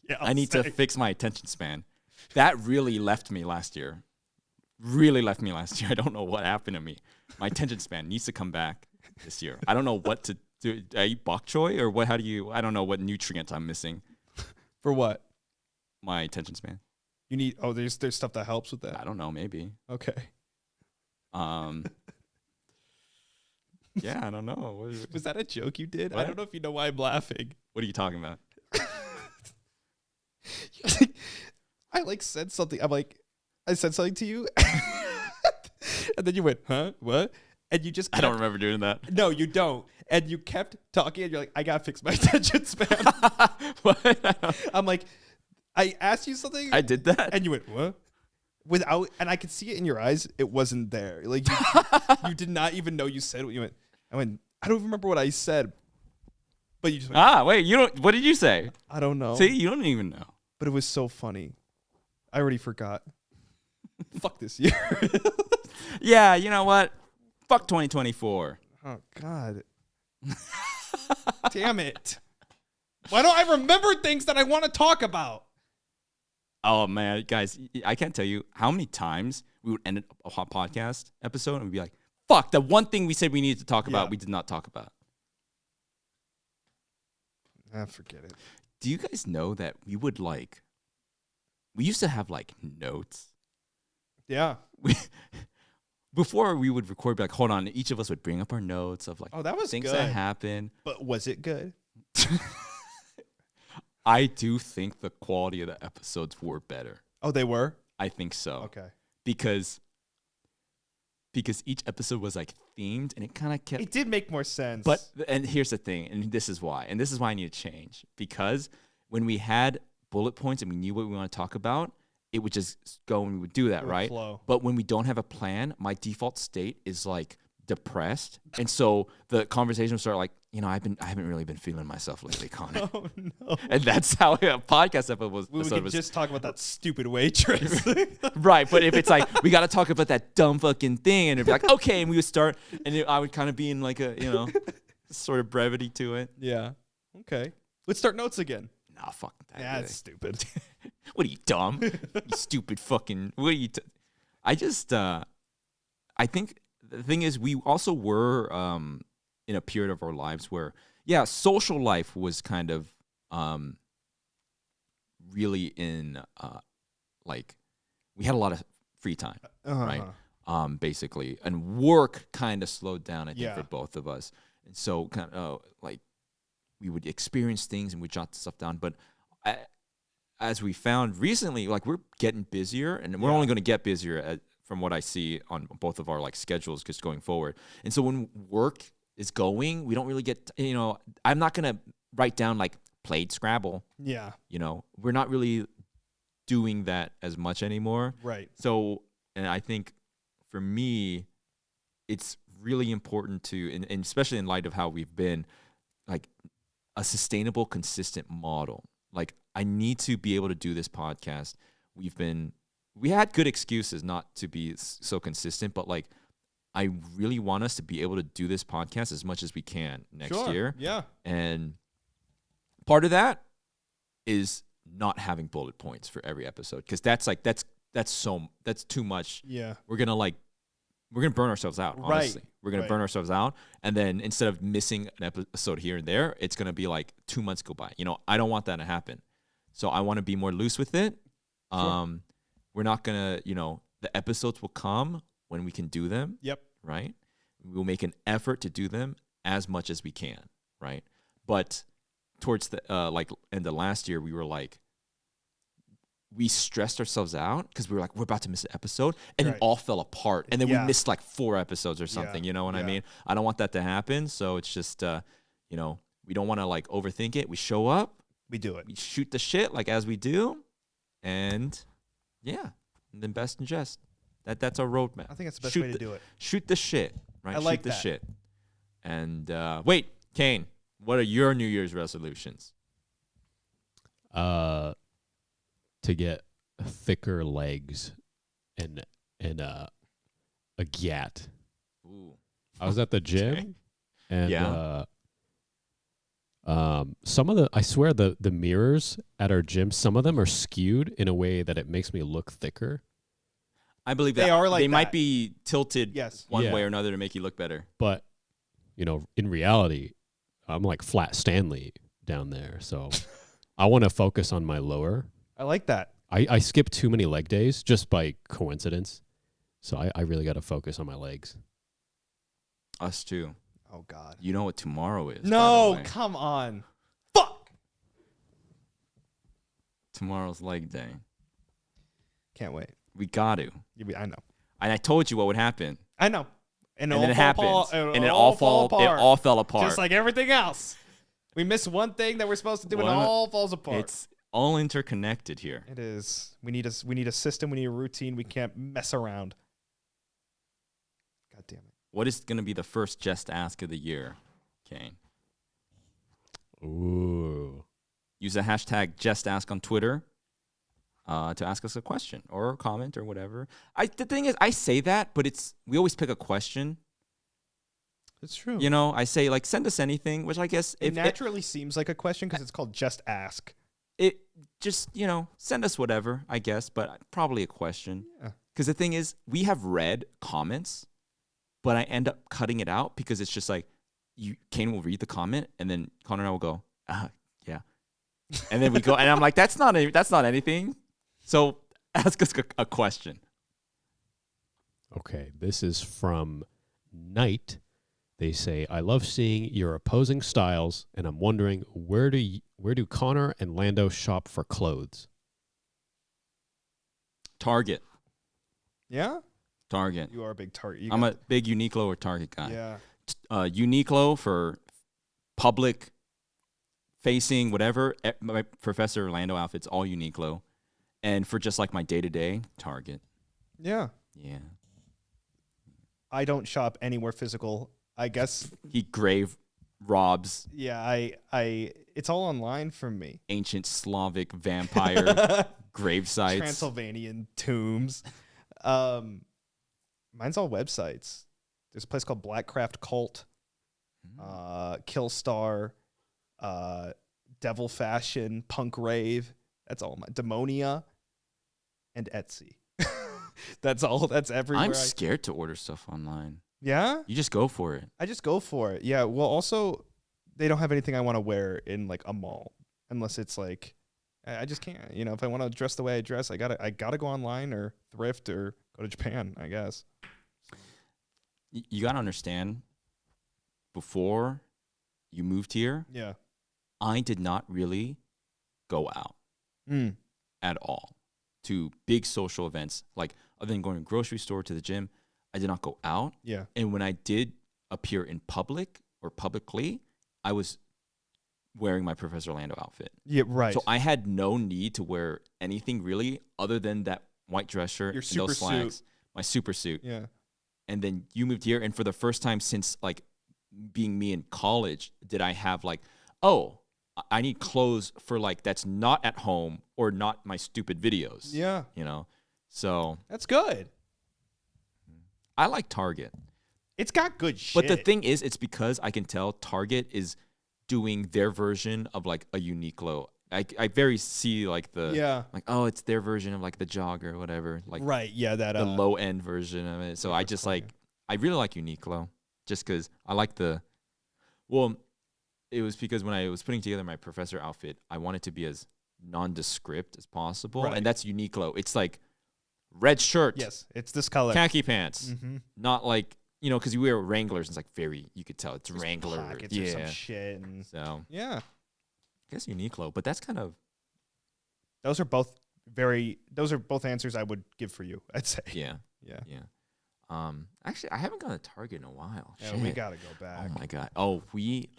Yeah. I need to fix my attention span. That really left me last year. Really left me last year. I don't know what happened to me. My attention span needs to come back this year. I don't know what to do. I eat bok choy or what? How do you? I don't know what nutrients I'm missing. For what? My attention span. You need. Oh, there's stuff that helps with that. I don't know. Maybe. Okay. Yeah, I don't know. Was that a joke you did? I What? don't know if you know why I'm laughing. What are you talking about? I like said something. I said something to you, and then you went, "Huh? What?" And you just I don't remember doing that. No, you don't. And you kept talking, and you're like, "I gotta fix my attention span." What? I'm like, I asked you something, I did that. and you went, "What?" Without, and I could see it in your eyes. It wasn't there. Like you did not even know you said what you went. I went. I don't even remember what I said, but you just went, Wait, you don't. What did you say? I don't know. See, you don't even know. But it was so funny. I already forgot. Fuck this year. Yeah, you know what? Fuck 2024. Oh God. Damn it. Why don't I remember things that I want to talk about? Oh man, guys, I can't tell you how many times we would end a hot podcast episode and we'd be like, "Fuck, the one thing we said we needed to talk about, Yeah. we did not talk about." Forget it. Do you guys know that we used to have like notes? Yeah. Before we would record, be like, hold on, each of us would bring up our notes of like Oh, that was things good. that happened. But was it good? I do think the quality of the episodes were better. Oh, they were? I think so. Okay. Because each episode was like themed and it kind of kept. It did make more sense. But and here's the thing, and this is why I need to change, because when we had bullet points and we knew what we want to talk about, it would just go and we would do that, It would right? flow. But when we don't have a plan, my default state is like depressed, and so the conversation would start like, I haven't really been feeling myself lately, Connor. oh no. And that's how a podcast episode was. We episode could was just talk about that stupid waitress. right, but if it's like we got to talk about that dumb fucking thing, and it'd be like, okay, and we would start, and I would kind of be in like a sort of brevity to it. Yeah. Okay. Let's start notes again. Nah, fuck that. Yeah, it's stupid. What are you, dumb? You stupid fucking. What are you? I just. I think the thing is, we also were in a period of our lives where, social life was kind of really in like we had a lot of free time, right? Basically, and work kind of slowed down. I think Yeah. for both of us, and so kind of like we would experience things and we jot stuff down, but. As we found recently, like we're getting busier, and we're only going to get busier from what I see on both of our like schedules just going forward. And so when work is going, we don't really get, I'm not going to write down like played Scrabble. Yeah. We're not really doing that as much anymore. Right. So, and I think for me, it's really important to, and especially in light of how we've been, like a sustainable, consistent model. Like I need to be able to do this podcast. We had good excuses not to be so consistent, but like I really want us to be able to do this podcast as much as we can next Sure. year. Yeah. And part of that is not having bullet points for every episode, because that's too much. Yeah. We're gonna burn ourselves out. Honestly, we're gonna burn ourselves out, and then instead of missing an episode here and there, it's gonna be like 2 months go by. I don't want that to happen. So I want to be more loose with it. Sure. We're not gonna, the episodes will come when we can do them. Yep. Right. We'll make an effort to do them as much as we can. Right. But towards the end of last year, we stressed ourselves out because we were like, we're about to miss an episode, and it all fell apart. And then we missed like 4 episodes or something. You know what I mean? I don't want that to happen. So it's just, we don't want to like overthink it. We show up, We do it. we shoot the shit like as we do, and and then best in jest. That's our roadmap. I think that's the best way to do it. Shoot the shit, right? I like shoot the that. shit. And wait, Kane, what are your New Year's resolutions? To get thicker legs and a gat. Ooh. I was at the gym Okay. and some of I swear the mirrors at our gym, some of them are skewed in a way that it makes me look thicker. I believe They that are like they might that. be tilted Yes. one Yeah. way or another to make you look better. But in reality, I'm like Flat Stanley down there. So I want to focus on my lower. I like that. I skip too many leg days just by coincidence. So I really got to focus on my legs. Us too. Oh, God. You know what tomorrow is? by the No, way. come on. Fuck. Tomorrow's leg day. Can't wait. We got to. I know. And I told you what would happen. I know. And then it happened. And it all fell apart. Just like everything else. We miss one thing that we're supposed to do, and it all falls apart. It's all interconnected here. It is. We need a system. We need a routine. We can't mess around. God damn it. What is going to be the first Just Ask of the year, Kane? Ooh. Use the hashtag JustAsk on Twitter to ask us a question or a comment or whatever. The thing is, I say that, but we always pick a question. It's true. I say, like, send us anything, which I guess It naturally seems like a question because it's called Just Ask. it just, send us whatever, I guess, but probably a question. Yeah. Because the thing is, we have read comments, but I end up cutting it out because it's just like, Kane will read the comment, and then Connor and I will go, yeah. And then we go, and I'm like, that's not anything. So ask us a question. Okay, this is from Knight. They say, I love seeing your opposing styles, and I'm wondering where do Connor and Lando shop for clothes? Target. Yeah? Target. You are a big target. I'm a big Uniqlo or Target guy. Yeah. Uniqlo for public facing, whatever. My Professor Orlando outfits, all Uniqlo. And for just like my day-to-day, Target. Yeah. Yeah. I don't shop anywhere physical. I guess. He grave robs Yeah, I it's all online for me. ancient Slavic vampire grave sites. Transylvanian tombs. Mine's all websites. There's a place called Blackcraft Cult, Killstar, Devil Fashion, Punk Rave. That's all my Demonia, and Etsy. That's all. That's everywhere. I'm scared to order stuff online. Yeah, You just go for it. I just go for it. Yeah. Well, also, they don't have anything I want to wear in like a mall, unless it's like I just can't. If I want to dress the way I dress, I gotta go online or thrift or go to Japan, I guess. You got to understand, before you moved here, Yeah. I did not really go out at all to big social events. Like, other than going to the grocery store, to the gym, I did not go out. Yeah. And when I did appear in public or publicly, I was wearing my Professor Orlando outfit. Yeah. Right. So I had no need to wear anything really other than that white dress shirt Your and super those slacks, my super suit. yeah. And then you moved here, and for the first time since like being me in college, did I have like, oh, I need clothes for like that's not at home or not my stupid videos. Yeah. So That's good. I like Target. It's got good shit. But the thing is, it's because I can tell Target is doing their version of like a Uniqlo. I very see like like, oh, it's their version of like the jogger or whatever. Like right, yeah, that the low end version of it. So I just like, I really like Uniqlo just because I like well, it was because when I was putting together my professor outfit, I wanted to be as nondescript as possible. Right. And that's Uniqlo. It's like red shirt. Yes, it's this color. Khaki pants. Mm-hmm. Not like, you know, because you wear Wranglers, it's like very, you could tell it's Wrangler. Pockets or some shit. And So, yeah. I guess Uniqlo, but that's kind of. Those are both answers I would give for you, I'd say. Yeah. Actually, I haven't gone to Target in a while. Yeah, we got to go Oh back. my God. Oh, we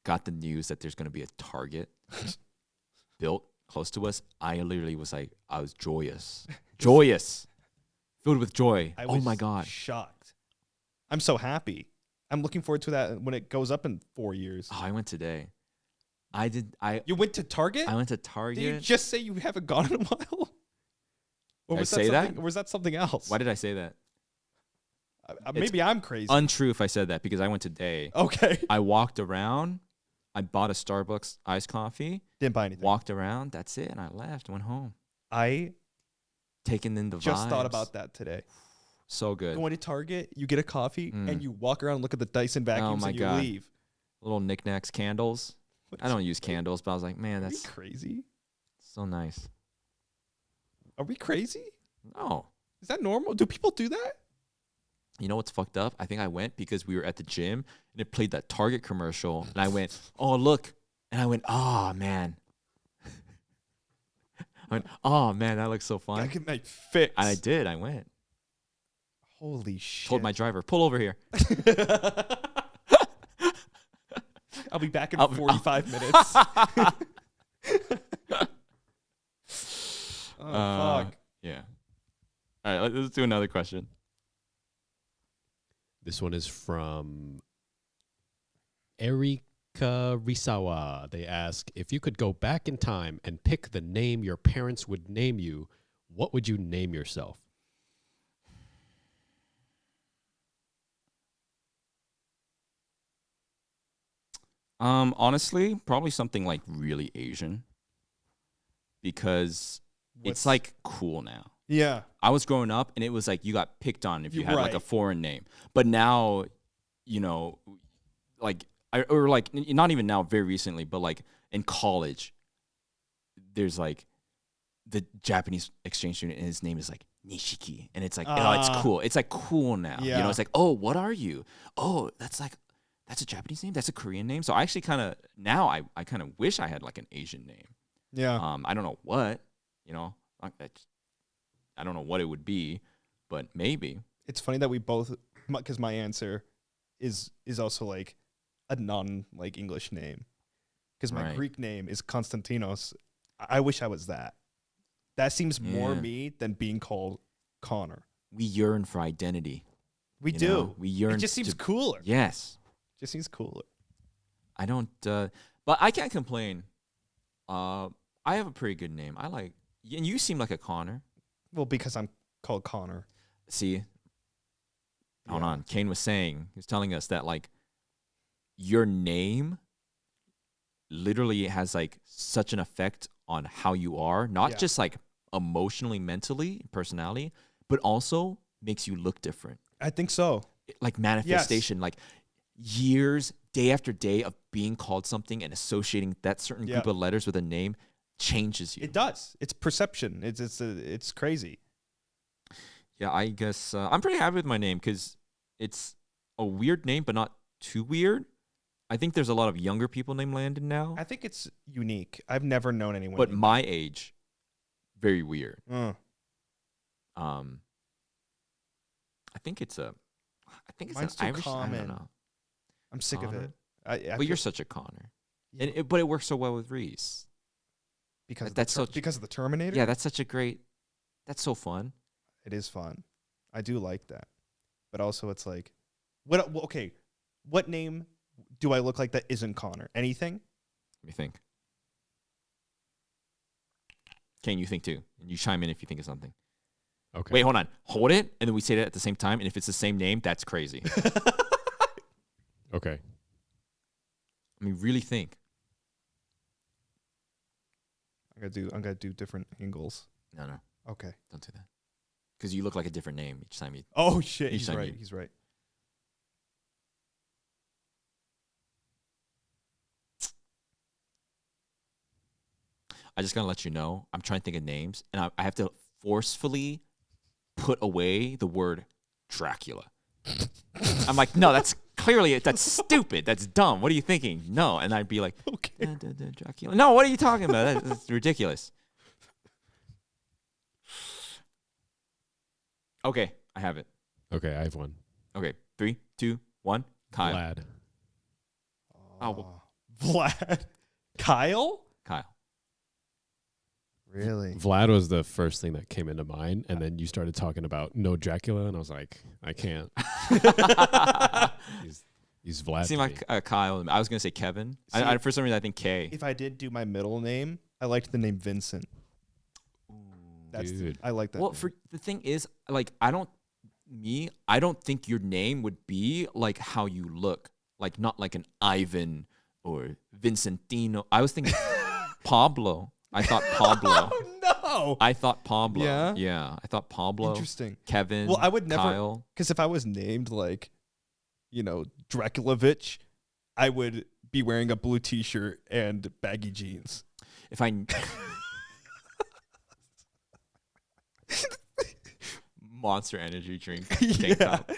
got the news that there's going to be a Target built close to us. I literally was like, I was joyous. Filled with joy. I Oh was my God. shocked. I'm so happy. I'm looking forward to that when it goes up in 4 years. Oh, I went today. You went to Target? I went to Did Target. you just say you haven't gone in a while? Or Did I was say that? Or was that something else? Why did I say that? Maybe I'm crazy. Untrue if I said that because I went today. Okay. I walked around. I bought a Starbucks iced coffee. Didn't buy anything. Walked around. That's it. And I left. Went home. I Taking in the just thought vibes. about that today. So good. Going to Target, you get a coffee, and you walk around and look at the Dyson vacuums my and you God. leave. Little knickknacks, candles. What I is- don't use candles, but I was like, man, Are we that's crazy? so nice. Are we crazy? No. Is that normal? Do people do that? You know what's fucked up? I think I went because we were at the gym and it played that Target commercial. And I went, oh, look. And I went, oh, man. I went, oh, man, that looks so I fun. get my fix. And I did. I went. Holy shit. Told my driver, pull over here. I'll be back in I'll- 45 minutes. Oh, fuck. Yeah. All right, let's do another question. This one is from Erika Risawa. They ask, if you could go back in time and pick the name your parents would name you, what would you name yourself? Honestly, probably something like really Asian because it's like cool now. Yeah. I was growing up and it was like you got picked on if you You're had like a right. foreign name. But now, you know, like or like not even now, very recently, but like in college, there's like the Japanese exchange student and his name is like Nishiki. And it's like, oh, it's cool. It's like cool now. You Yeah. know, it's like, oh, what are you? Oh, that's a Japanese name? That's a Korean name? So I actually kind of, now I kind of wish I had like an Asian name. Yeah. I don't know what, you know, I don't know what it would be, but maybe. It's funny that we both, because my answer is also like a non English name. Because my Right. Greek name is Konstantinos. I wish I was that. That seems more Yeah. me than being called Connor. We yearn for identity. We you do. know? We yearn. It just seems to- cooler. Yes. Just seems cooler. I don't, but I can't complain. I have a pretty good name. I like, and you seem like a Connor. Well, because I'm called Connor. See, hold Yeah. on. Kane was saying, he was telling us that like your name literally has like such an effect on how you are, not Yeah. just like emotionally, mentally, personality, but also makes you look different. I think so. Like manifestation, like years, day after day of being called something and associating that certain Yeah. group of letters with a name changes you. It does. It's perception. It's crazy. Yeah, I guess I'm pretty happy with my name because it's a weird name, but not too weird. I think there's a lot of younger people named Landon now, I think it's unique. I've never known anyone. but named my age, very weird. that. I think it's Mine's an too Irish. I common. don't know. I'm sick of it. Connor? I But you're feel- such a Connor, Yeah, but it works so well with Reese. because of that's the so- because of the Terminator. Yeah, that's such a great. That's so fun. It is fun. I do like that. But also it's like okay, what name do I look like that isn't Connor? Anything? Let me think. Kane, you think too, and you chime in if you think of something. Okay. Wait, hold on. Hold it, and then we say that at the same time. And if it's the same name, that's crazy. Okay. I mean, really think. I'm gonna do different angles. No, Okay. don't do that. Because you look like a different name each time you. Oh shit, Each he's time right. you- He's right. I just gotta let you know. I'm trying to think of names, and I have to forcefully put away the word Dracula. I'm like, no, that's stupid. That's dumb. What are you thinking? No, and I'd be like, Okay. Dracula. No, what are you talking about? That's ridiculous. Okay, I have it. Okay, I have one. Okay, 3, 2, 1. Kyle. Vlad. Oh, well, Vlad. Kyle? Kyle. Really? Vlad was the first thing that came into mind, and then you started talking about no Dracula, and I was like, I can't. He's Vlad. Seemed to me. like Kyle. I was gonna say Kevin. See, For some reason, I think K. If I did do my middle name, I liked the name Vincent. Dude. I like that. Well, name. for the thing is, like, I don't think your name would be like how you look, like not like an Ivan or Vincentino. I was thinking Pablo. I thought Pablo. Oh no! I thought Pablo. Yeah? Yeah. I thought Pablo. Interesting. Kevin. Well, I would never, Kyle. because if I was named like, Draculovich, I would be wearing a blue T-shirt and baggy jeans. If I Monster Energy drink. Tank top.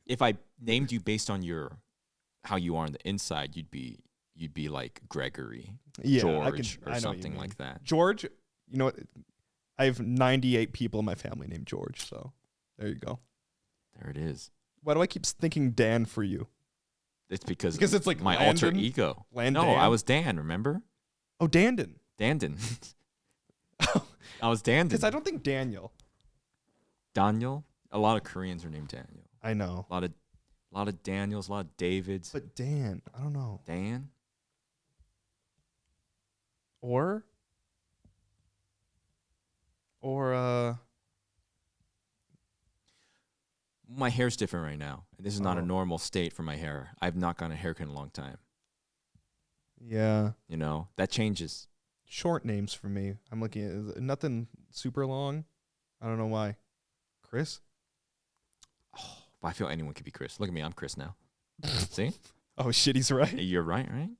If I named you based on how you are on the inside, you'd be like Gregory, Yeah, George, I or know what you something mean. like that. George, you know what? I have 98 people in my family named George, so there you go. There it is. Why do I keep thinking Dan for you? It's because It's like my alter Landon? ego. Landan? No, I was Dan. Remember, Oh, Dandon. Dandon. I was Dandon. Because I don't think Daniel. Daniel. A lot of Koreans are named Daniel. I know. A lot of Daniels. A lot of Davids. But Dan, I don't know. Dan. Or My hair's different right now. This is not a Oh. normal state for my hair. I've not gotten a haircut in a long time. yeah, You know, that changes. short names for me. I'm looking at nothing super long. I don't know why. Chris? Oh, I feel anyone could be Chris. Look at me. I'm Chris now. See? Oh shit, he's right. You're right, right?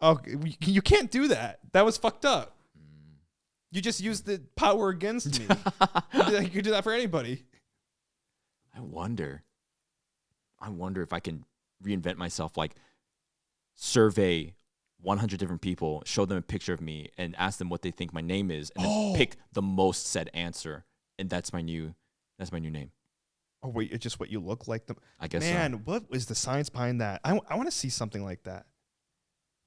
Oh, you can't do that. That was fucked up. You just used the power against me. You could do that for anybody. I wonder if I can reinvent myself, like survey 100 different people, show them a picture of me, and ask them what they think my name is, and then pick the most said answer, and that's my new name. Oh wait, it's just what you look like. I guess. Man, what was the science behind that? I want to see something like that.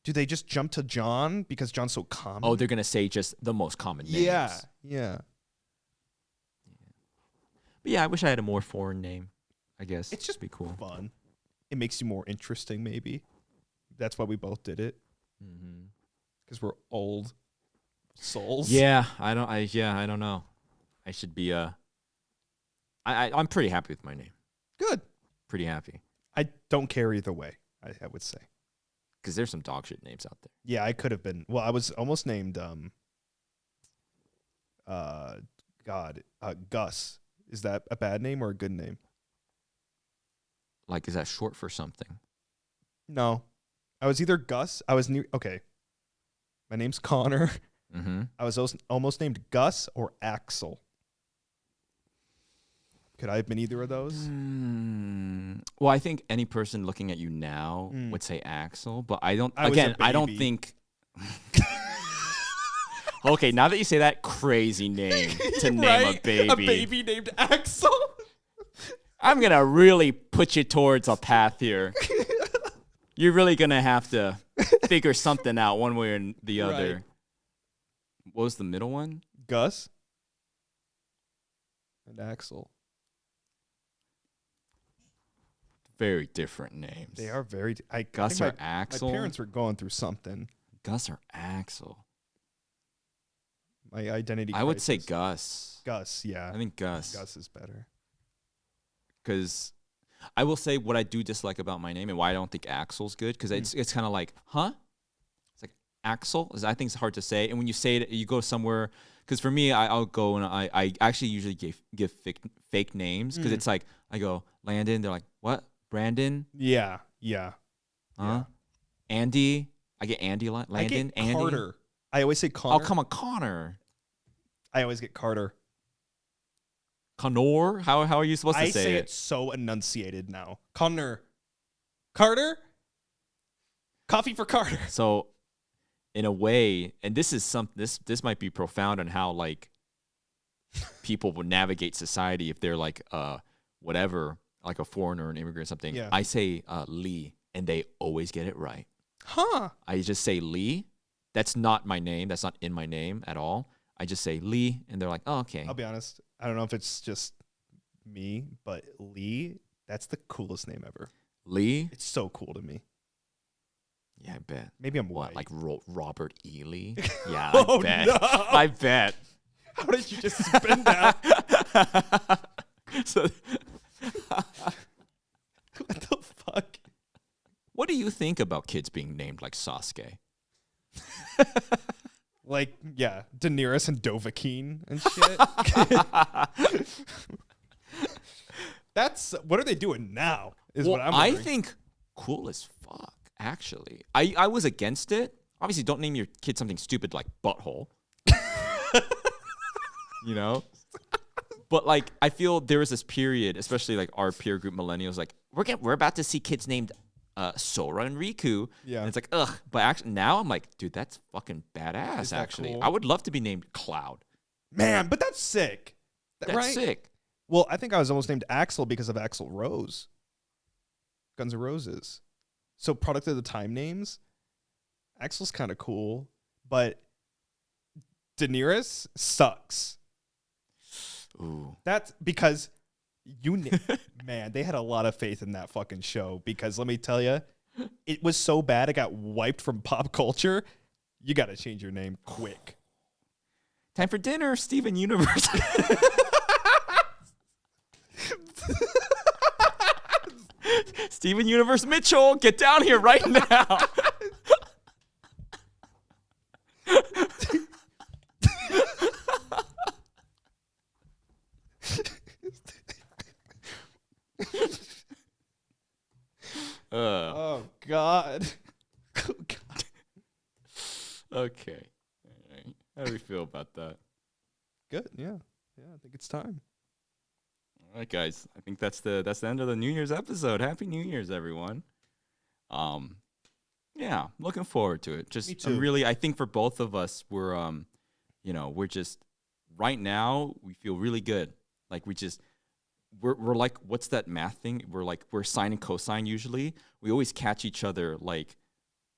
Do they just jump to John because John's so common? Oh, they're gonna say just the most common names. Yeah. But yeah, I wish I had a more foreign name. I guess It's just be cool. Fun. It makes you more interesting, maybe. That's why we both did it, Mm-hmm. because we're old souls. Yeah, I don't know. I should be. I'm pretty happy with my name. Good. Pretty happy I don't care either way, I would say. because there's some dog shit names out there. Yeah, I could have been. Well, I was almost named Gus. Is that a bad name or a good name? Like, is that short for something? No. I was either Gus. I was okay. My name's Connor. Mm-hmm. I was almost named Gus or Axel. Could I have been either of those? Well, I think any person looking at you now Mm. would say Axel, but I don't. I was a Again, I don't baby. think. Okay, now that you say that, crazy name to name a baby. A baby named Axel. I'm gonna really put you towards a path here. You're really gonna have to figure something out one way or the other. Right. What was the middle one? Gus and Axel. Very different names. They are very. I Gus think or Axel. My parents were going through something. Gus or Axel. My identity. I would say crisis. Gus. Gus. Yeah, I think Gus. Gus is better. Because I will say what I do dislike about my name and why I don't think Axel's good. Because it's kind of like, huh? It's like Axel. I think it's hard to say. And when you say it, you go somewhere. Because for me, I'll go and I actually usually give fake names. Because it's like, I go, Landon. They're like, what? Brandon? Yeah. Yeah. Huh? Andy? I get Andy a lot. Landon? I get Andy? Carter. I always say Connor. Oh, come on, Connor. I always get Carter. Connor? How are you supposed to I say say it? it so enunciated now. Connor. Carter? Coffee for Carter. So, in a way, and this is this might be profound on how like people would navigate society if they're like whatever, like a foreigner, an immigrant, or something. Yeah. I say Lee, and they always get it right. Huh. I just say Lee. That's not my name. That's not in my name at all. I just say Lee, and they're like, oh, okay. I'll be honest. I don't know if it's just me, but Lee, that's the coolest name ever. Lee? It's so cool to me. Yeah, I bet. Maybe I'm What, white. like Robert E. Lee? Yeah, Oh, I bet. no. I bet. How did you just spin that? So, What the fuck? what do you think about kids being named like Sasuke? Like, yeah, Daenerys and Dovahkiin and shit. That's what are they doing now? Is what I'm I wondering. think cool as fuck. Actually, I was against it. Obviously, don't name your kid something stupid like butthole. You know. But like, I feel there was this period, especially like our peer group millennials, like we're about to see kids named Sora and Riku. Yeah. And it's like, ugh. But actually, now I'm like, dude, that's fucking badass. Is that Actually, cool? I would love to be named Cloud. Man, but that's sick. That's right? sick. Well, I think I was almost named Axel because of Axl Rose. Guns N' Roses. So product of the time names. Axel's kind of cool, but Daenerys sucks. Ooh. That's because man, they had a lot of faith in that fucking show because let me tell you, it was so bad it got wiped from pop culture. You got to change your name quick. Time for dinner, Steven Universe. Steven Universe Mitchell, get down here right now. Oh God. Oh, God. Okay. All right. How do we feel about that? Good. Yeah. Yeah. I think it's time. All right, guys. I think that's the end of the New Year's episode. Happy New Year's, everyone. Yeah, looking forward to it. Just Me too. I think for both of us, we're we're just right now we feel really good. Like we're like, what's that math thing? We're sine and cosine usually. We always catch each other like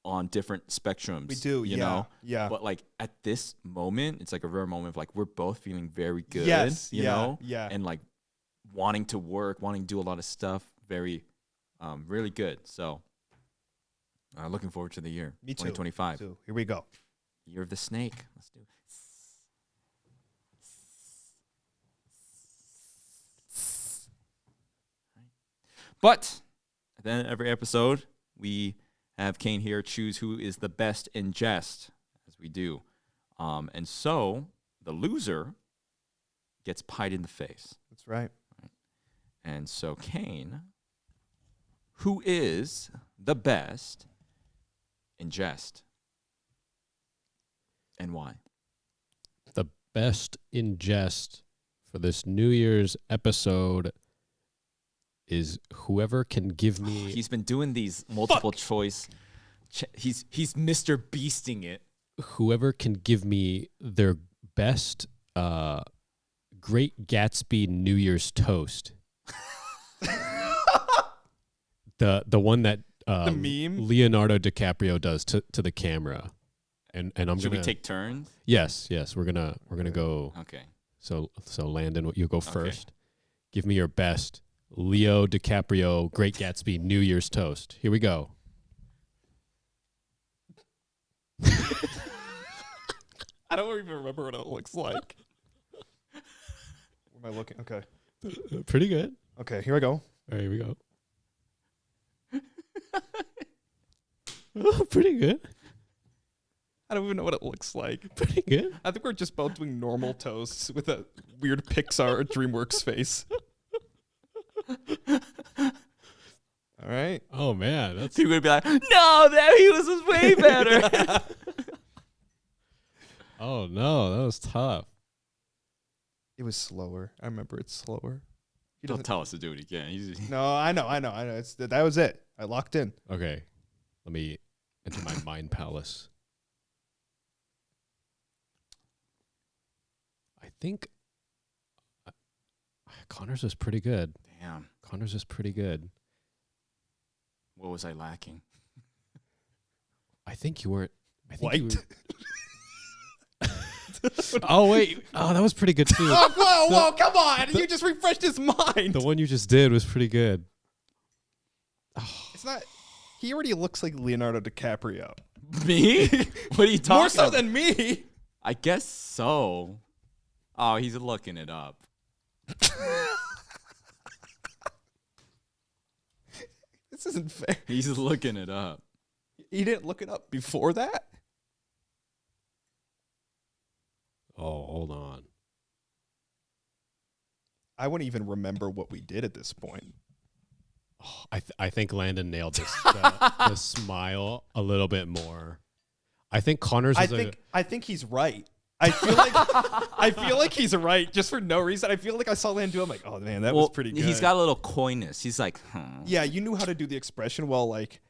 on different spectrums. We do. you Yeah. know. Yeah. But like at this moment, it's like a rare moment of like we're both feeling very good. Yes. You Yeah. know. Yeah. And like wanting to work, wanting to do a lot of stuff. Very, really good. So, looking forward to the year. Me too. 2025. So here we go. Year of the snake. Let's do it. But at the end of every episode, we have Kane here choose who is the best in jest, as we do. And so the loser gets pied in the face. That's right. And so Kane, who is the best in jest? And why? The best in jest for this New Year's episode is whoever can give me. He's been doing these multiple choice. He's Mr. Beasting it. Whoever can give me their best Great Gatsby New Year's toast. The one that The meme? Leonardo DiCaprio does to the camera. And I'm Should gonna we take turns? Yes, we're gonna go. Okay. So Landon, you go first. Give me your best Leo DiCaprio Great Gatsby New Year's toast. Here we go. I don't even remember what it looks like. Where am I looking? Okay. Pretty good. Okay, here I go. All right, here we go. Oh, pretty good. I don't even know what it looks like. Pretty good. I think we're just both doing normal toasts with a weird Pixar or DreamWorks face. All right. Oh man, that's People would be like, no, that he was way better. oh no, that was tough. It was slower. I remember it's slower. He Don't doesn't. tell us to do it again. No, I know. It's that was it. I locked in. Okay, let me enter my mind palace. I think Connor's was pretty good. Damn. Connor's was pretty good. What was I lacking? I think you were. I think White. You were, oh wait. Oh, that was pretty good too. Oh, whoa, come on! You just refreshed his mind. The one you just did was pretty good. It's not. He already looks like Leonardo DiCaprio. Me? What are you talking More so about? than me. I guess so. Oh, he's looking it up. This isn't fair. He's looking it up. He didn't look it up before that. Oh, hold on. I wouldn't even remember what we did at this point. Oh, I think Landon nailed this the smile a little bit more. I think Connor's. I Was think he's right. I feel like he's right just for no reason. I feel like I saw Landon do it. I'm like, oh man, that was pretty good. He's got a little coyness. He's like, Yeah, you knew how to do the expression well. Like,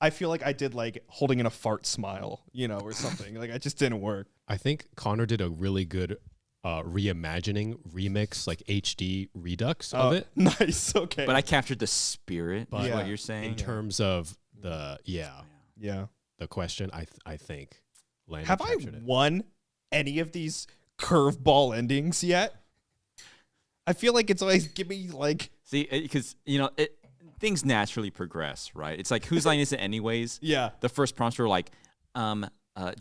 I feel like I did like holding in a fart smile, or something. Like, it just didn't work. I think Connor did a really good reimagining remix, like HD redux of it. Nice. Okay. But I captured the spirit. But Is yeah. what you're saying. In terms of the yeah. the question, I think Landon Have I captured it. won any of these curveball endings yet? I feel like it's always give me like See, because things naturally progress, right? It's like whose line is it anyways? yeah. The first prompts were like,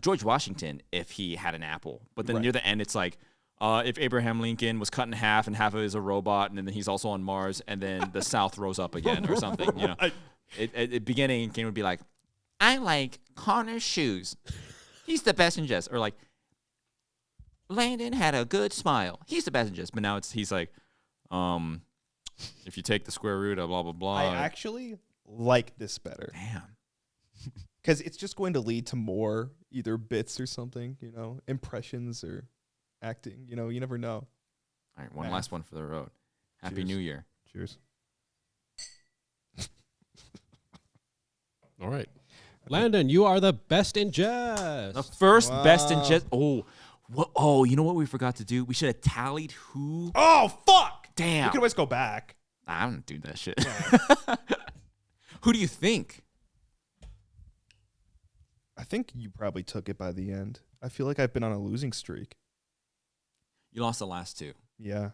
George Washington if he had an apple, but then Right. near the end it's like, if Abraham Lincoln was cut in half and half of it is a robot, and then he's also on Mars, and then the South rose up again or something. At beginning, Kane would be like, I like Connor's shoes. He's the best in Jest. Or like, Landon had a good smile. He's the best in Jest. But now he's like, if you take the square root of blah, blah, blah. I actually like this better Damn. because it's just going to lead to more either bits or something, impressions or acting. You never know. All right, one Math. last one for the road. Happy Cheers. New Year. Cheers. All right, Landon, you are the best in Jest. The first best in Wow. Jest. Oh, you know what we forgot to do? We should have tallied who. Oh fuck! We Damn. can always go back. I don't do that shit. Who do you think? I think you probably took it by the end. I feel like I've been on a losing streak. You lost the last two. Yeah.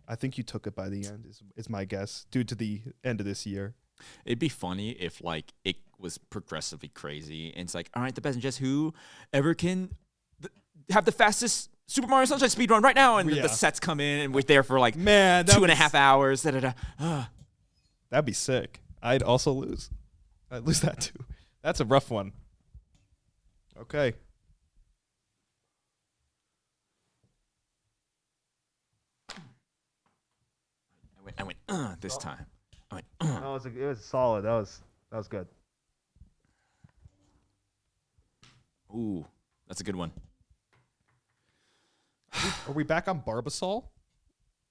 I think you took it by the end is my guess due to the end of this year. It'd be funny if like it was progressively crazy and it's like, all right, the best in Jest who ever can have the fastest Super Mario Sunshine speed run right now, and Yeah. the sets come in and we're there for like Man, 2.5 hours. That'd be sick. I'd also lose. I'd lose that too. That's a rough one. Okay. I went this time. I went It was solid. That was good. ooh, that's a good one. Are we back on Barbasol?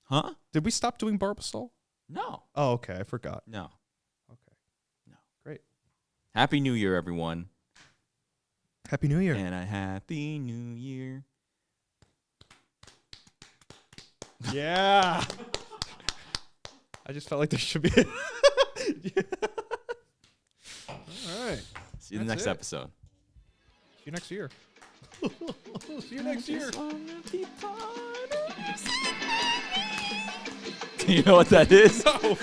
Huh? Did we stop doing Barbasol? No. Oh, okay. I forgot. No. Okay. No. Great. Happy New Year, everyone. Happy New Year. And a Happy New Year. Yeah. I just felt like there should be. All right. See you in the That's next it. episode. See you next year. See you next year. Do you know what that is? No.